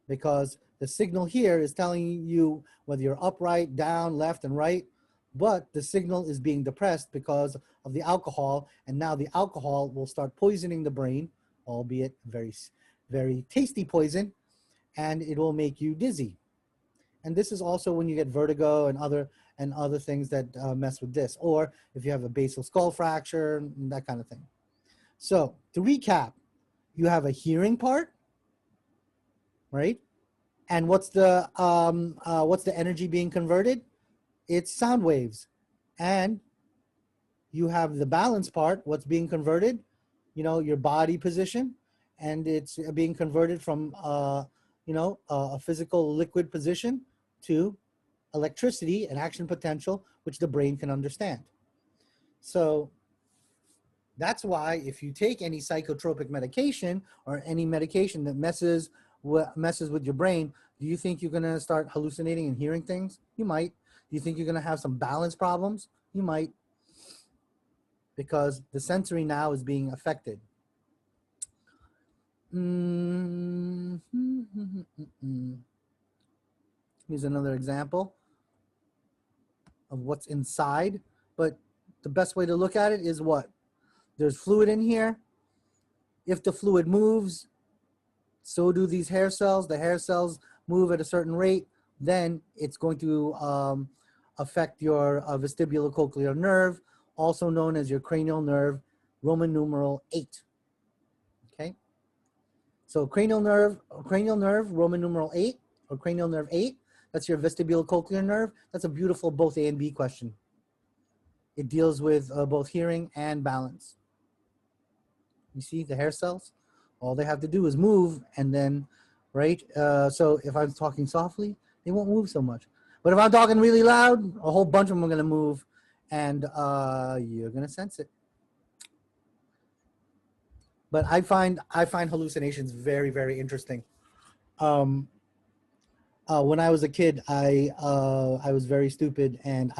because the signal here is telling you whether you're upright, down, left, and right, but the signal is being depressed because of the alcohol, and now the alcohol will start poisoning the brain, albeit very, very tasty poison, and it will make you dizzy. And this is also when you get vertigo and other things that mess with this, or if you have a basal skull fracture, that kind of thing. So to recap, you have a hearing part, right? And what's the energy being converted? It's sound waves. And you have the balance part, what's being converted, your body position, and it's being converted from a physical liquid position to electricity and action potential, which the brain can understand. So that's why if you take any psychotropic medication or any medication that messes with your brain, do you think you're going to start hallucinating and hearing things? You might. Do you think you're going to have some balance problems? You might, because the sensory now is being affected. Here's another example of what's inside, but the best way to look at it is what? There's fluid in here. If the fluid moves, so do these hair cells. The hair cells move at a certain rate, then it's going to affect your vestibulocochlear nerve, also known as your cranial nerve, Roman numeral 8. Okay? So cranial nerve, Roman numeral 8, or cranial nerve 8, that's your vestibulocochlear nerve. That's a beautiful both A and B question. It deals with both hearing and balance. You see the hair cells? All they have to do is move, and then, right? So if I'm talking softly, they won't move so much. But if I'm talking really loud, a whole bunch of them are going to move, and you're going to sense it. But I find hallucinations very, very interesting. When I was a kid, I was very stupid, and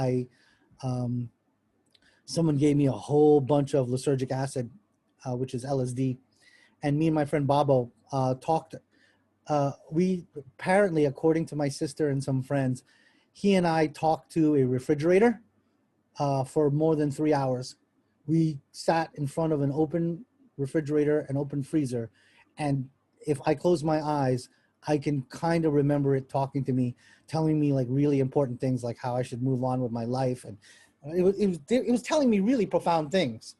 someone gave me a whole bunch of lysergic acid, which is LSD, and me and my friend Bobo talked. We apparently, according to my sister and some friends, he and I talked to a refrigerator for more than 3 hours. we sat in front of an open refrigerator, an open freezer, and if I close my eyes, I can kind of remember it talking to me, telling me like really important things, like how I should move on with my life, and it was telling me really profound things.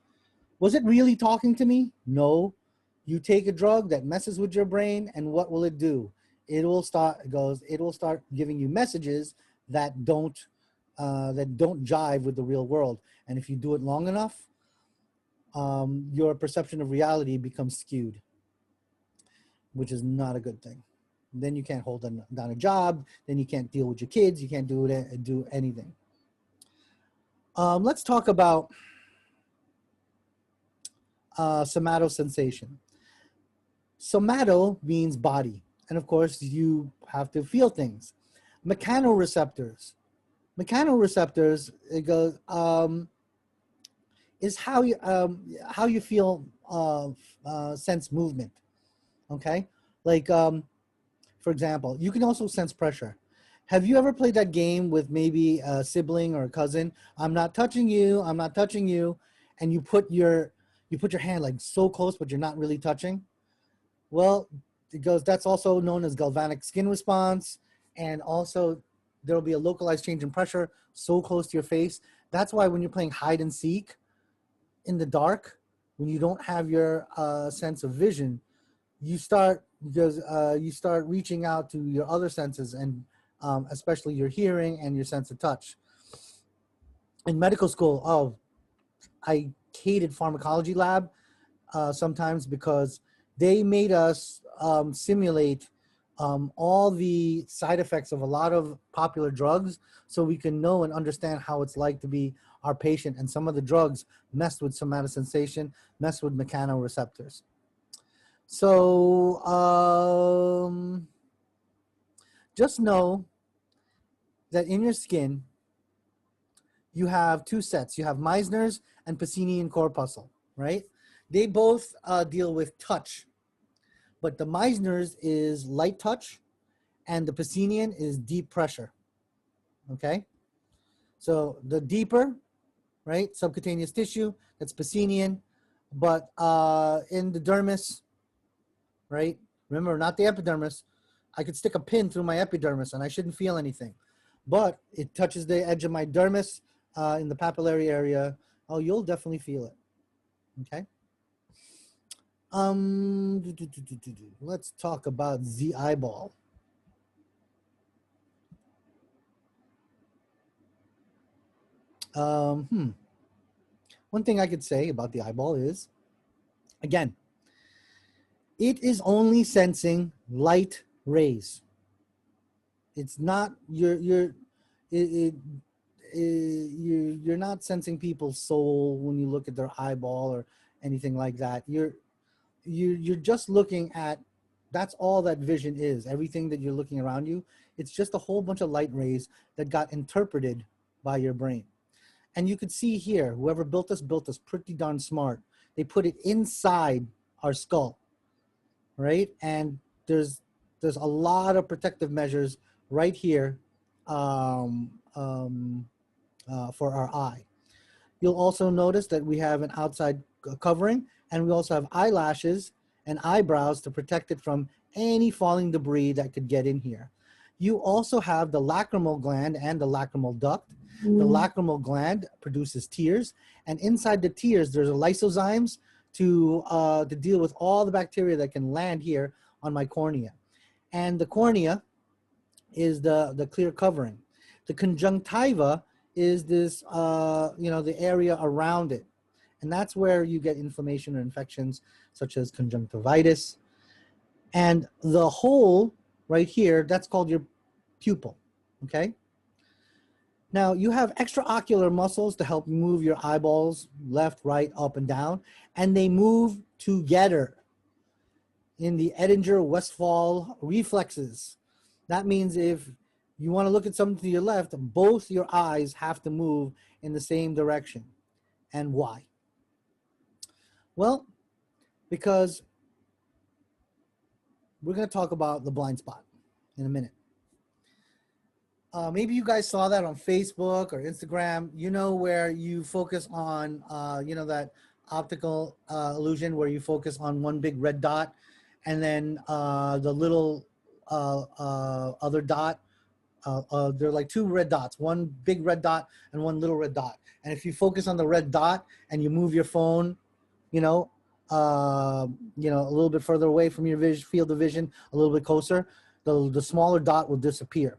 Was it really talking to me? No. You take a drug that messes with your brain, and what will it do? It will start giving you messages that don't jive with the real world. And if you do it long enough, your perception of reality becomes skewed, which is not a good thing. Then you can't hold down a job. Then you can't deal with your kids. You can't do anything. Let's talk about somatosensation. Somato means body, and of course you have to feel things. Mechanoreceptors. Mechanoreceptors, it goes, is how you feel sense movement. Okay, like for example, you can also sense pressure. Have you ever played that game with maybe a sibling or a cousin? I'm not touching you. I'm not touching you, and you put your hand like so close, but you're not really touching. Well, it goes, that's also known as galvanic skin response. And also there'll be a localized change in pressure so close to your face. That's why when you're playing hide and seek in the dark, when you don't have your sense of vision, you start reaching out to your other senses, and especially your hearing and your sense of touch. In medical school, I hated pharmacology lab sometimes because they made us simulate all the side effects of a lot of popular drugs so we can know and understand how it's like to be our patient. And some of the drugs messed with somatosensation, messed with mechanoreceptors. So just know that in your skin, you have two sets. You have Meissner's and Pacinian corpuscle, right? They both deal with touch. But the Meissner's is light touch, and the Pacinian is deep pressure, okay? So the deeper, right, subcutaneous tissue, that's Pacinian, but in the dermis, right, remember, not the epidermis, I could stick a pin through my epidermis and I shouldn't feel anything. But it touches the edge of my dermis in the papillary area, oh, you'll definitely feel it, okay? Let's talk about the eyeball. One thing I could say about the eyeball is, again, it is only sensing light rays. It's not you're not sensing people's soul when you look at their eyeball or anything like that. You're just looking at, that's all that vision is. Everything that you're looking around you, it's just a whole bunch of light rays that got interpreted by your brain. And you could see here, whoever built us pretty darn smart. They put it inside our skull, right? And there's a lot of protective measures right here for our eye. You'll also notice that we have an outside covering, and we also have eyelashes and eyebrows to protect it from any falling debris that could get in here. You also have the lacrimal gland and the lacrimal duct. The lacrimal gland produces tears, and inside the tears, there's lysozymes to deal with all the bacteria that can land here on my cornea. And the cornea is the clear covering. The conjunctiva is this, the area around it. And that's where you get inflammation or infections such as conjunctivitis. And the hole right here, that's called your pupil, okay? Now, you have extraocular muscles to help move your eyeballs left, right, up, and down, and they move together in the Edinger-Westphal reflexes. That means if you want to look at something to your left, both your eyes have to move in the same direction. And why? Well, because we're going to talk about the blind spot in a minute. maybe you guys saw that on Facebook or Instagram, you know, where you focus on, you know, that optical illusion where you focus on one big red dot and then the little other dot. They're like two red dots, one big red dot and one little red dot. And if you focus on the red dot and you move your phone, you know, a little bit further away from your field of vision, a little bit closer, the smaller dot will disappear.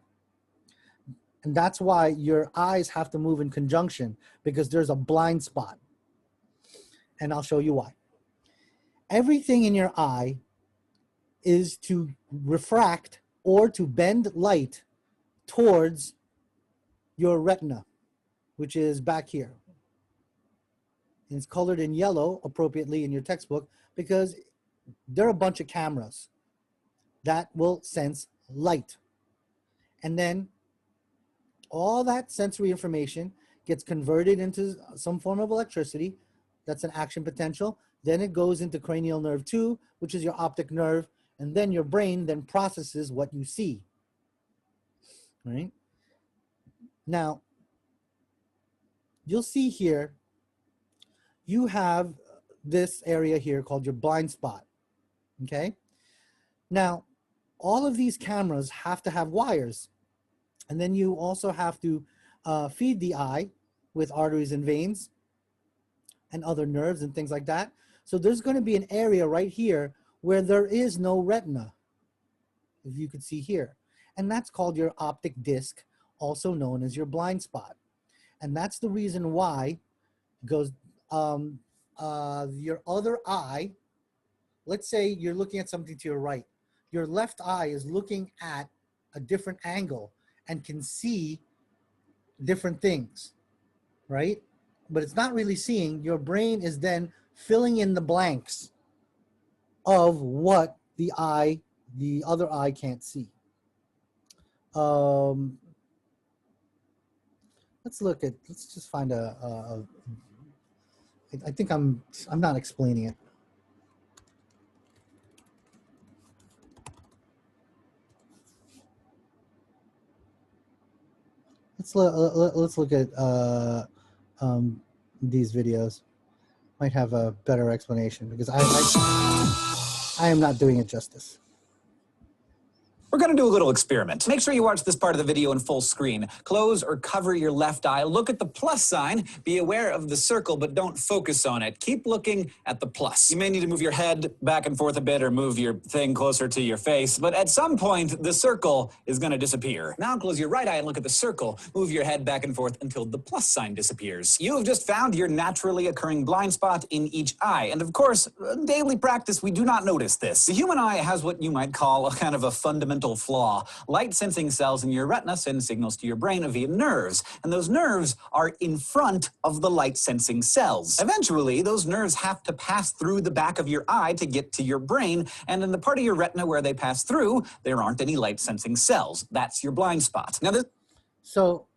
And that's why your eyes have to move in conjunction, because there's a blind spot. And I'll show you why. Everything in your eye is to refract or to bend light towards your retina, which is back here. And it's colored in yellow appropriately in your textbook because there are a bunch of cameras that will sense light. And then all that sensory information gets converted into some form of electricity. That's an action potential. Then it goes into cranial nerve 2, which is your optic nerve. And then your brain then processes what you see. Right? Now, you'll see here, you have this area here called your blind spot. Okay? Now, all of these cameras have to have wires. And then you also have to feed the eye with arteries and veins and other nerves and things like that. So there's going to be an area right here where there is no retina, if you could see here. And that's called your optic disc, also known as your blind spot. And that's the reason why it goes, your other eye, let's say you're looking at something to your right. Your left eye is looking at a different angle and can see different things, right? But it's not really seeing. Your brain is then filling in the blanks of what the other eye can't see. Let's just find I think I'm not explaining it. Let's look at these videos. Might have a better explanation because I am not doing it justice. We're going to do a little experiment. Make sure you watch this part of the video in full screen. Close or cover your left eye. Look at the plus sign. Be aware of the circle, but don't focus on it. Keep looking at the plus. You may need to move your head back and forth a bit or move your thing closer to your face, but at some point, the circle is going to disappear. Now close your right eye and look at the circle. Move your head back and forth until the plus sign disappears. You have just found your naturally occurring blind spot in each eye. And of course, in daily practice, we do not notice this. The human eye has what you might call a kind of a fundamental flaw. Light-sensing cells in your retina send signals to your brain via nerves, and those nerves are in front of the light-sensing cells. Eventually, those nerves have to pass through the back of your eye to get to your brain, and in the part of your retina where they pass through, there aren't any light-sensing cells. That's your blind spot. Now, So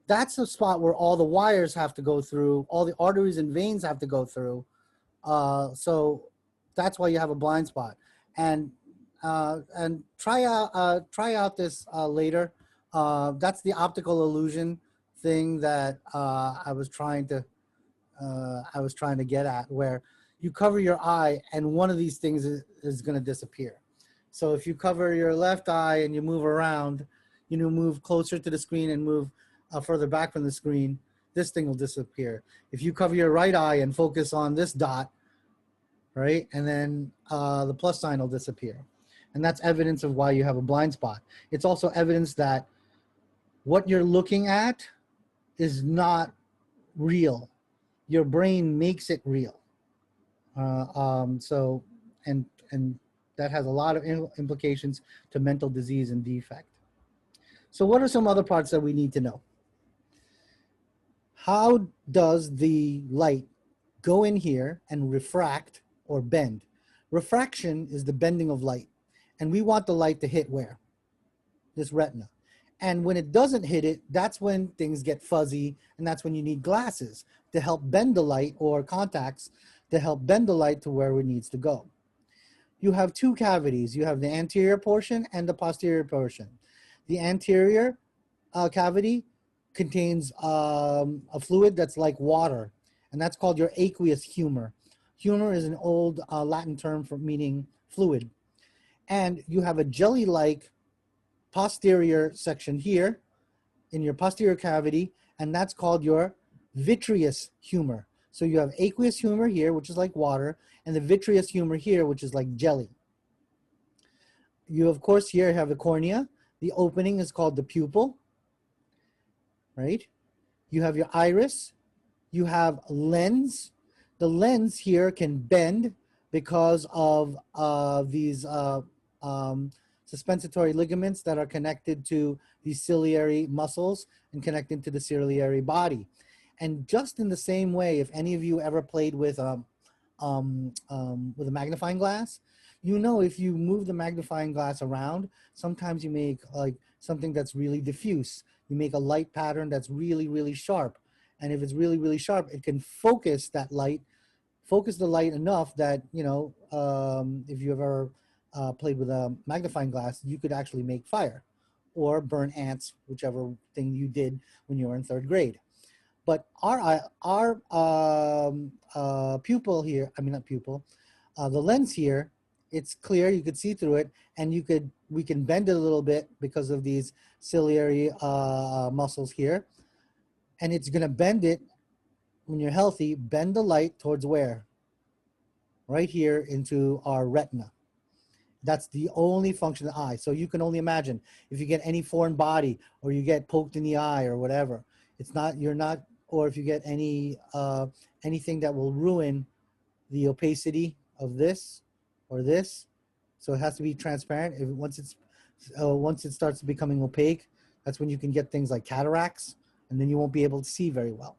that's the spot where all the wires have to go through, all the arteries and veins have to go through. So that's why you have a blind spot. And try out this later. That's the optical illusion thing that I was trying to get at, where you cover your eye and one of these things is going to disappear. So if you cover your left eye and you move around, you know, move closer to the screen and move further back from the screen, this thing will disappear. If you cover your right eye and focus on this dot, right, and then the plus sign will disappear. And that's evidence of why you have a blind spot. It's also evidence that what you're looking at is not real. Your brain makes it real. And that has a lot of implications to mental disease and defect. So what are some other parts that we need to know? How does the light go in here and refract or bend? Refraction is the bending of light. And we want the light to hit where? This retina. And when it doesn't hit it, that's when things get fuzzy, and that's when you need glasses to help bend the light, or contacts to help bend the light to where it needs to go. You have two cavities. You have the anterior portion and the posterior portion. The anterior cavity contains a fluid that's like water, and that's called your aqueous humor. Humor is an old Latin term for meaning fluid. And you have a jelly-like posterior section here in your posterior cavity, and that's called your vitreous humor. So you have aqueous humor here, which is like water, and the vitreous humor here, which is like jelly. You, of course, here have the cornea. The opening is called the pupil, right? You have your iris. You have lens. The lens here can bend because of these suspensory ligaments that are connected to these ciliary muscles and connected to the ciliary body. And just in the same way, if any of you ever played with a magnifying glass, you know, if you move the magnifying glass around, sometimes you make like something that's really diffuse. You make a light pattern that's really, really sharp. And if it's really, really sharp, it can focus that light, focus the light enough that, you know, if you ever played with a magnifying glass, you could actually make fire or burn ants, whichever thing you did when you were in 3rd grade. But our pupil here, I mean, not pupil, the lens here, it's clear, you could see through it, and we can bend it a little bit because of these ciliary muscles here. And it's gonna bend it, when you're healthy, bend the light towards where? Right here into our retina. That's the only function of the eye. So you can only imagine if you get any foreign body or you get poked in the eye or whatever, it's not, you're not, or if you get any anything that will ruin the opacity of this or this. So it has to be transparent. Once it starts becoming opaque, that's when you can get things like cataracts, and then you won't be able to see very well.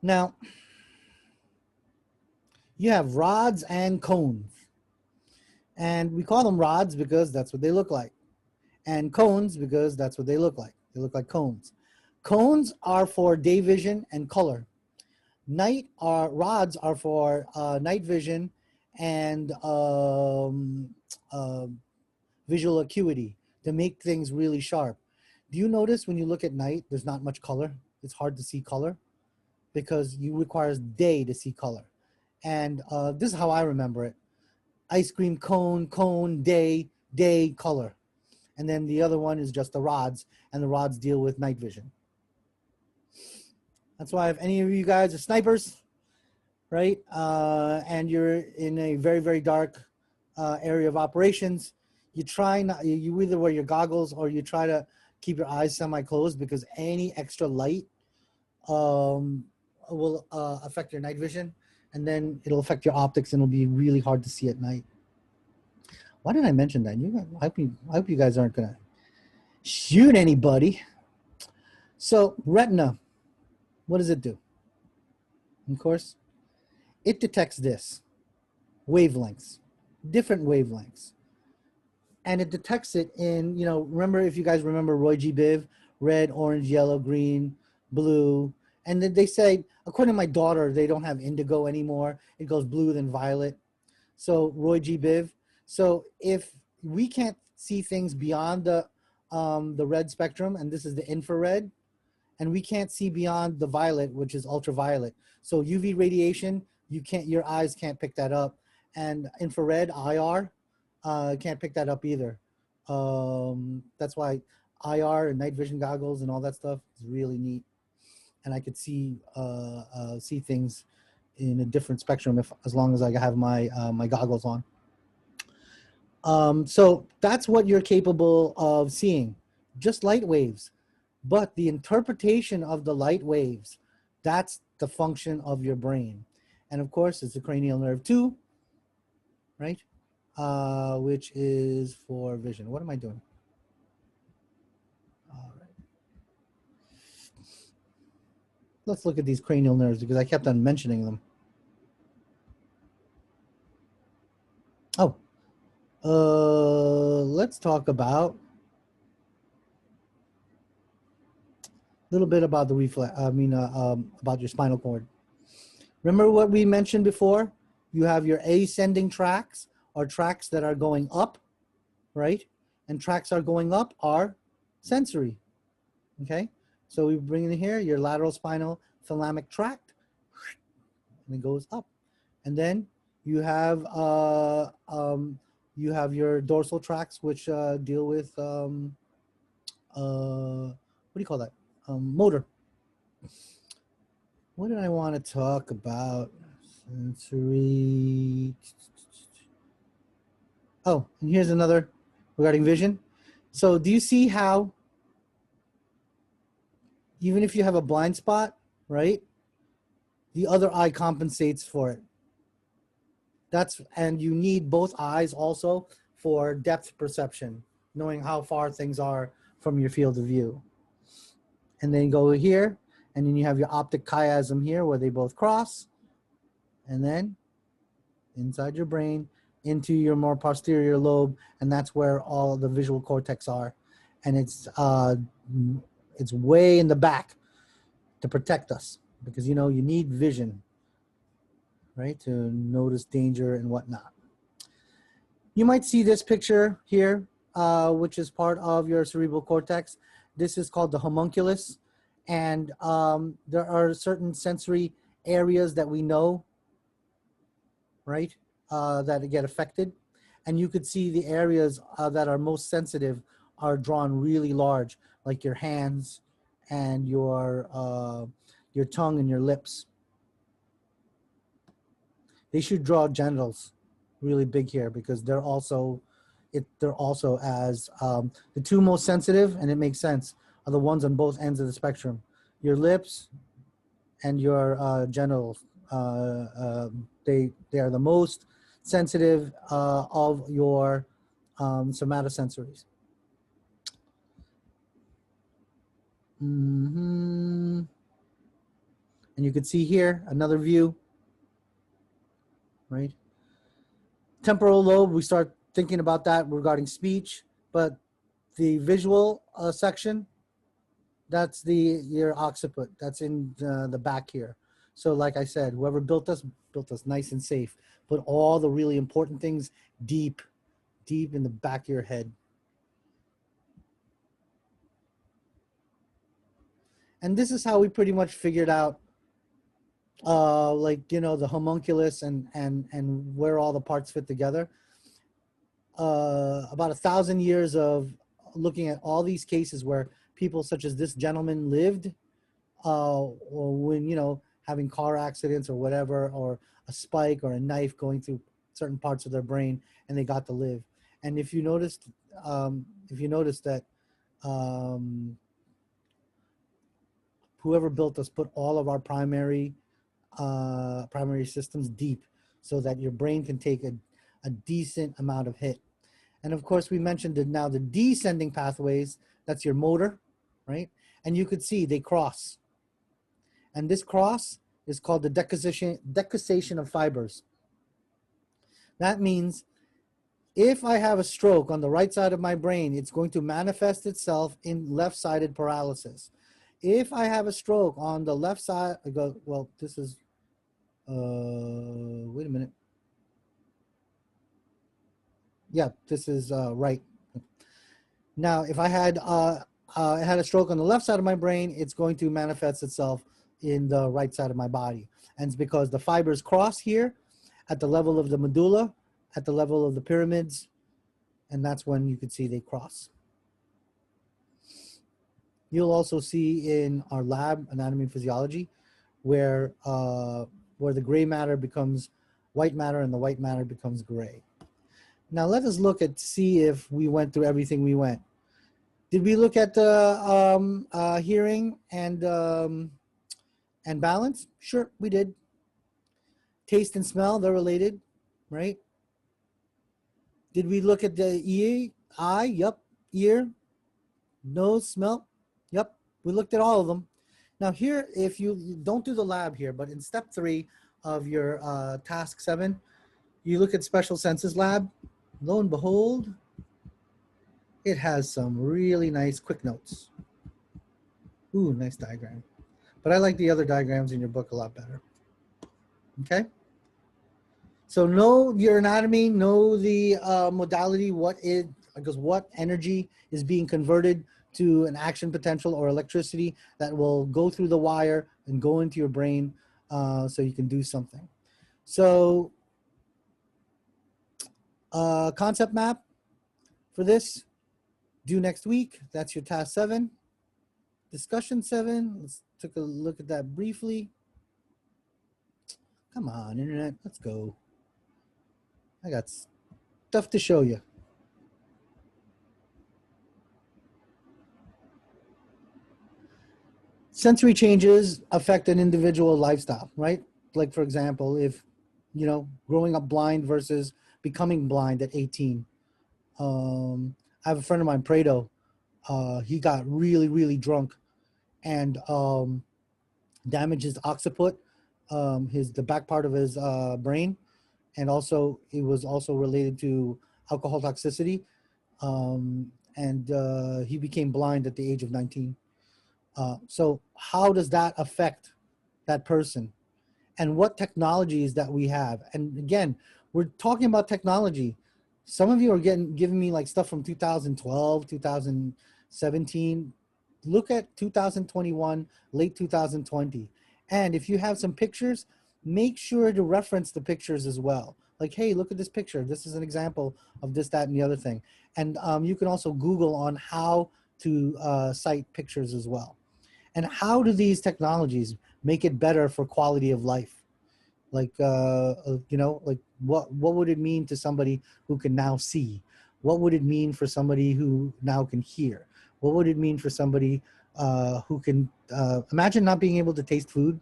Now, you have rods and cones. And we call them rods because that's what they look like. And cones because that's what they look like. They look like cones. Cones are for day vision and color. Rods are for night vision and visual acuity, to make things really sharp. Do you notice when you look at night, there's not much color? It's hard to see color because you requires day to see color. And this is how I remember it. Ice cream cone, cone, day, color. And then the other one is just the rods, and the rods deal with night vision. That's why if any of you guys are snipers, right, and you're in a very, very dark area of operations, you try not, you either wear your goggles or you try to keep your eyes semi-closed, because any extra light will affect your night vision, and then it'll affect your optics, and it'll be really hard to see at night. Why did I mention that? I hope you guys aren't gonna shoot anybody. So retina, what does it do? Of course, it detects this, wavelengths, different wavelengths. And it detects it in, you know, remember, if you guys remember Roy G. Biv, red, orange, yellow, green, blue. And then they say, according to my daughter, they don't have indigo anymore. It goes blue, then violet. So Roy G. Biv. So if we can't see things beyond the red spectrum, and this is the infrared, and we can't see beyond the violet, which is ultraviolet. So UV radiation, your eyes can't pick that up. And infrared, IR, can't pick that up either. That's why IR and night vision goggles and all that stuff is really neat. And I could see things in a different spectrum as long as I have my my goggles on. So that's what you're capable of seeing, just light waves. But the interpretation of the light waves, that's the function of your brain. And of course, it's the cranial nerve 2, right? Which is for vision. What am I doing? All right. Let's look at these cranial nerves because I kept on mentioning them. Oh, let's talk about a little bit about the reflex. About your spinal cord. Remember what we mentioned before? You have your ascending tracts, or tracts that are going up, right? And tracts are going up are sensory. Okay, so we bring in here your lateral spinal thalamic tract, and it goes up, and then you have your dorsal tracts, which deal with what do you call that? Motor. What did I want to talk about? Sensory. Oh, and here's another regarding vision. So do you see how even if you have a blind spot, right, the other eye compensates for it? And you need both eyes also for depth perception, knowing how far things are from your field of view. And then go here, and then you have your optic chiasm here where they both cross, and then inside your brain into your more posterior lobe, and that's where all the visual cortex are. And it's way in the back to protect us, because you need vision, right, to notice danger and whatnot. You might see this picture here, which is part of your cerebral cortex. This is called the homunculus, and there are certain sensory areas that we know, right, that get affected. And you could see the areas that are most sensitive are drawn really large, like your hands and your tongue and your lips. They should draw genitals really big here, because they're also as the two most sensitive, and it makes sense, are the ones on both ends of the spectrum. Your lips and your genitals, they are the most sensitive of your somatosensories. And you can see here another view, right? Temporal lobe, we start thinking about that regarding speech, but the visual section, that's your occiput. That's in the back here. So like I said, whoever built us nice and safe. Put all the really important things deep in the back of your head. And this is how we pretty much figured out the homunculus and where all the parts fit together. About 1,000 years of looking at all these cases where people such as this gentleman lived, or when, having car accidents or whatever, or a spike or a knife going through certain parts of their brain, and they got to live. And if you noticed that whoever built us put all of our primary systems deep, so that your brain can take a decent amount of hit. And of course, we mentioned that now the descending pathways, that's your motor, right? And you could see they cross. And this cross is called the decussation of fibers. That means if I have a stroke on the right side of my brain, it's going to manifest itself in left-sided paralysis. If I have a stroke on the left side, I go, well, this is, wait a minute. Yeah, this is right. Now, if I had a stroke on the left side of my brain, it's going to manifest itself in the right side of my body. And it's because the fibers cross here at the level of the medulla, at the level of the pyramids, and that's when you could see they cross. You'll also see in our lab, anatomy and physiology, where the gray matter becomes white matter and the white matter becomes gray. Now let us look at, see if we went through everything we went. Did we look at the hearing and balance? Sure, we did. Taste and smell, they're related, right? Did we look at the ear, eye? Yep. Ear, nose, smell? Yep. We looked at all of them. Now here, if you don't do the lab here, but in step 3 of your task 7, you look at special senses lab. Lo and behold, it has some really nice quick notes. Ooh, nice diagram. But I like the other diagrams in your book a lot better. Okay? So know your anatomy, know the modality, what energy is being converted to an action potential or electricity that will go through the wire and go into your brain so you can do something. So concept map for this, due next week. That's your task 7. Discussion 7, let's take a look at that briefly. Come on, internet, let's go. I got stuff to show you. Sensory changes affect an individual lifestyle, right? Like, for example, if, you know, growing up blind versus becoming blind at 18. I have a friend of mine, Prado. He got really, really drunk and damaged his occiput, the back part of his brain. And also, it was also related to alcohol toxicity. And he became blind at the age of 19. So how does that affect that person? And what technologies that we have? And again, we're talking about technology. Some of you are giving me like stuff from 2012, 2017. Look at 2021, late 2020. And if you have some pictures, make sure to reference the pictures as well. Like, hey, look at this picture. This is an example of this, that, and the other thing. And you can also Google on how to cite pictures as well. And how do these technologies make it better for quality of life? Like, you know, like what would it mean to somebody who can now see? What would it mean for somebody who now can hear? What would it mean for somebody who can, imagine not being able to taste food?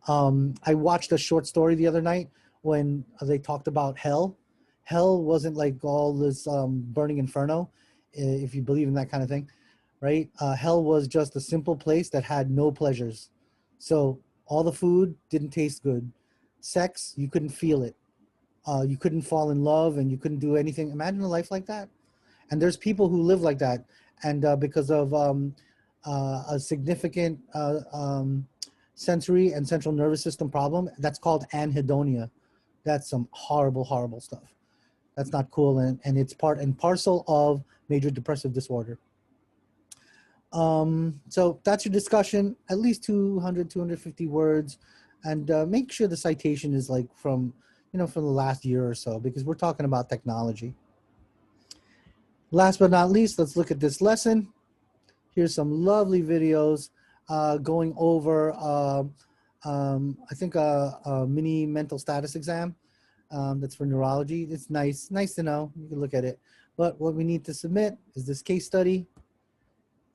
I watched a short story the other night when they talked about hell. Hell wasn't like all this burning inferno, if you believe in that kind of thing, right? Hell was just a simple place that had no pleasures. So all the food didn't taste good. Sex, you couldn't feel it. You couldn't fall in love and you couldn't do anything. Imagine a life like that. And there's people who live like that. And because of a significant sensory and central nervous system problem, that's called anhedonia. That's some horrible, horrible stuff. That's not cool. And it's part and parcel of major depressive disorder. So that's your discussion, at least 200, 250 words. And make sure the citation is like from, you know, from the last year or so, because we're talking about technology. Last but not least, let's look at this lesson. Here's some lovely videos going over, I think a mini mental status exam that's for neurology. It's nice to know. You can look at it. But what we need to submit is this case study.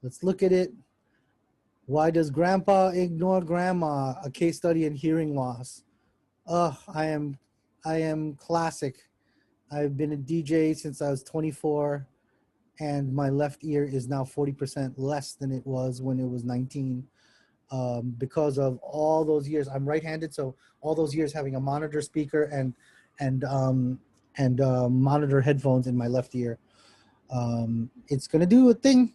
Let's look at it. Why does grandpa ignore grandma? A case study in hearing loss. I am classic. I've been a DJ since I was 24 and my left ear is now 40% less than it was when it was 19 because of all those years. I'm right-handed, so all those years having a monitor speaker and monitor headphones in my left ear. It's gonna do a thing.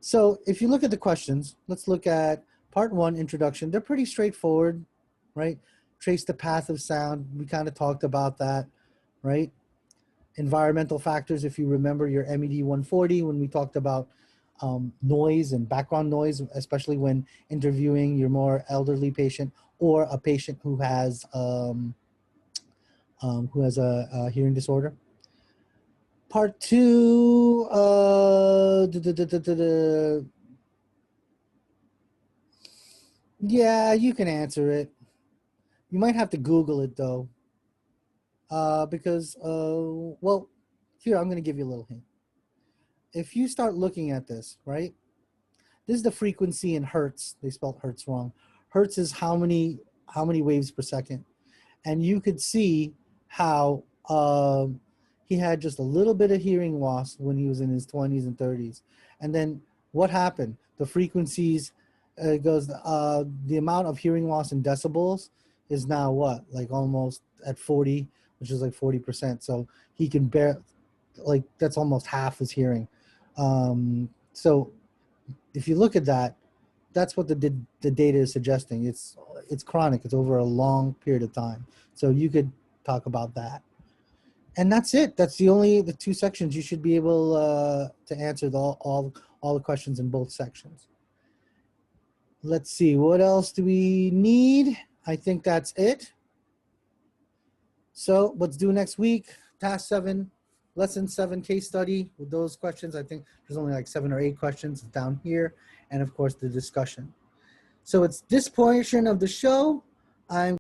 So if you look at the questions, let's look at part 1, introduction. They're pretty straightforward, right? Trace the path of sound. We kind of talked about that, right? Environmental factors, if you remember your MED 140, when we talked about noise and background noise, especially when interviewing your more elderly patient or a patient who has a hearing disorder. Part 2, yeah, you can answer it. You might have to Google it though, because, well, here, I'm going to give you a little hint. If you start looking at this, right, this is the frequency in hertz. They spelled hertz wrong. Hertz is how many waves per second. And you could see how he had just a little bit of hearing loss when he was in his 20s and 30s. And then what happened? The frequencies, goes, the amount of hearing loss in decibels is now what? Like almost at 40, which is like 40%. So he can bear, like that's almost half his hearing. So if you look at that, that's what the data is suggesting. It's chronic. It's over a long period of time. So you could talk about that. And that's it. That's the 2 sections. You should be able to answer all all the questions in both sections. Let's see, what else do we need? I think that's it. So let's do next week, task 7, lesson 7 case study with those questions. I think there's only like 7 or 8 questions down here. And of course the discussion. So it's this portion of the show. I'm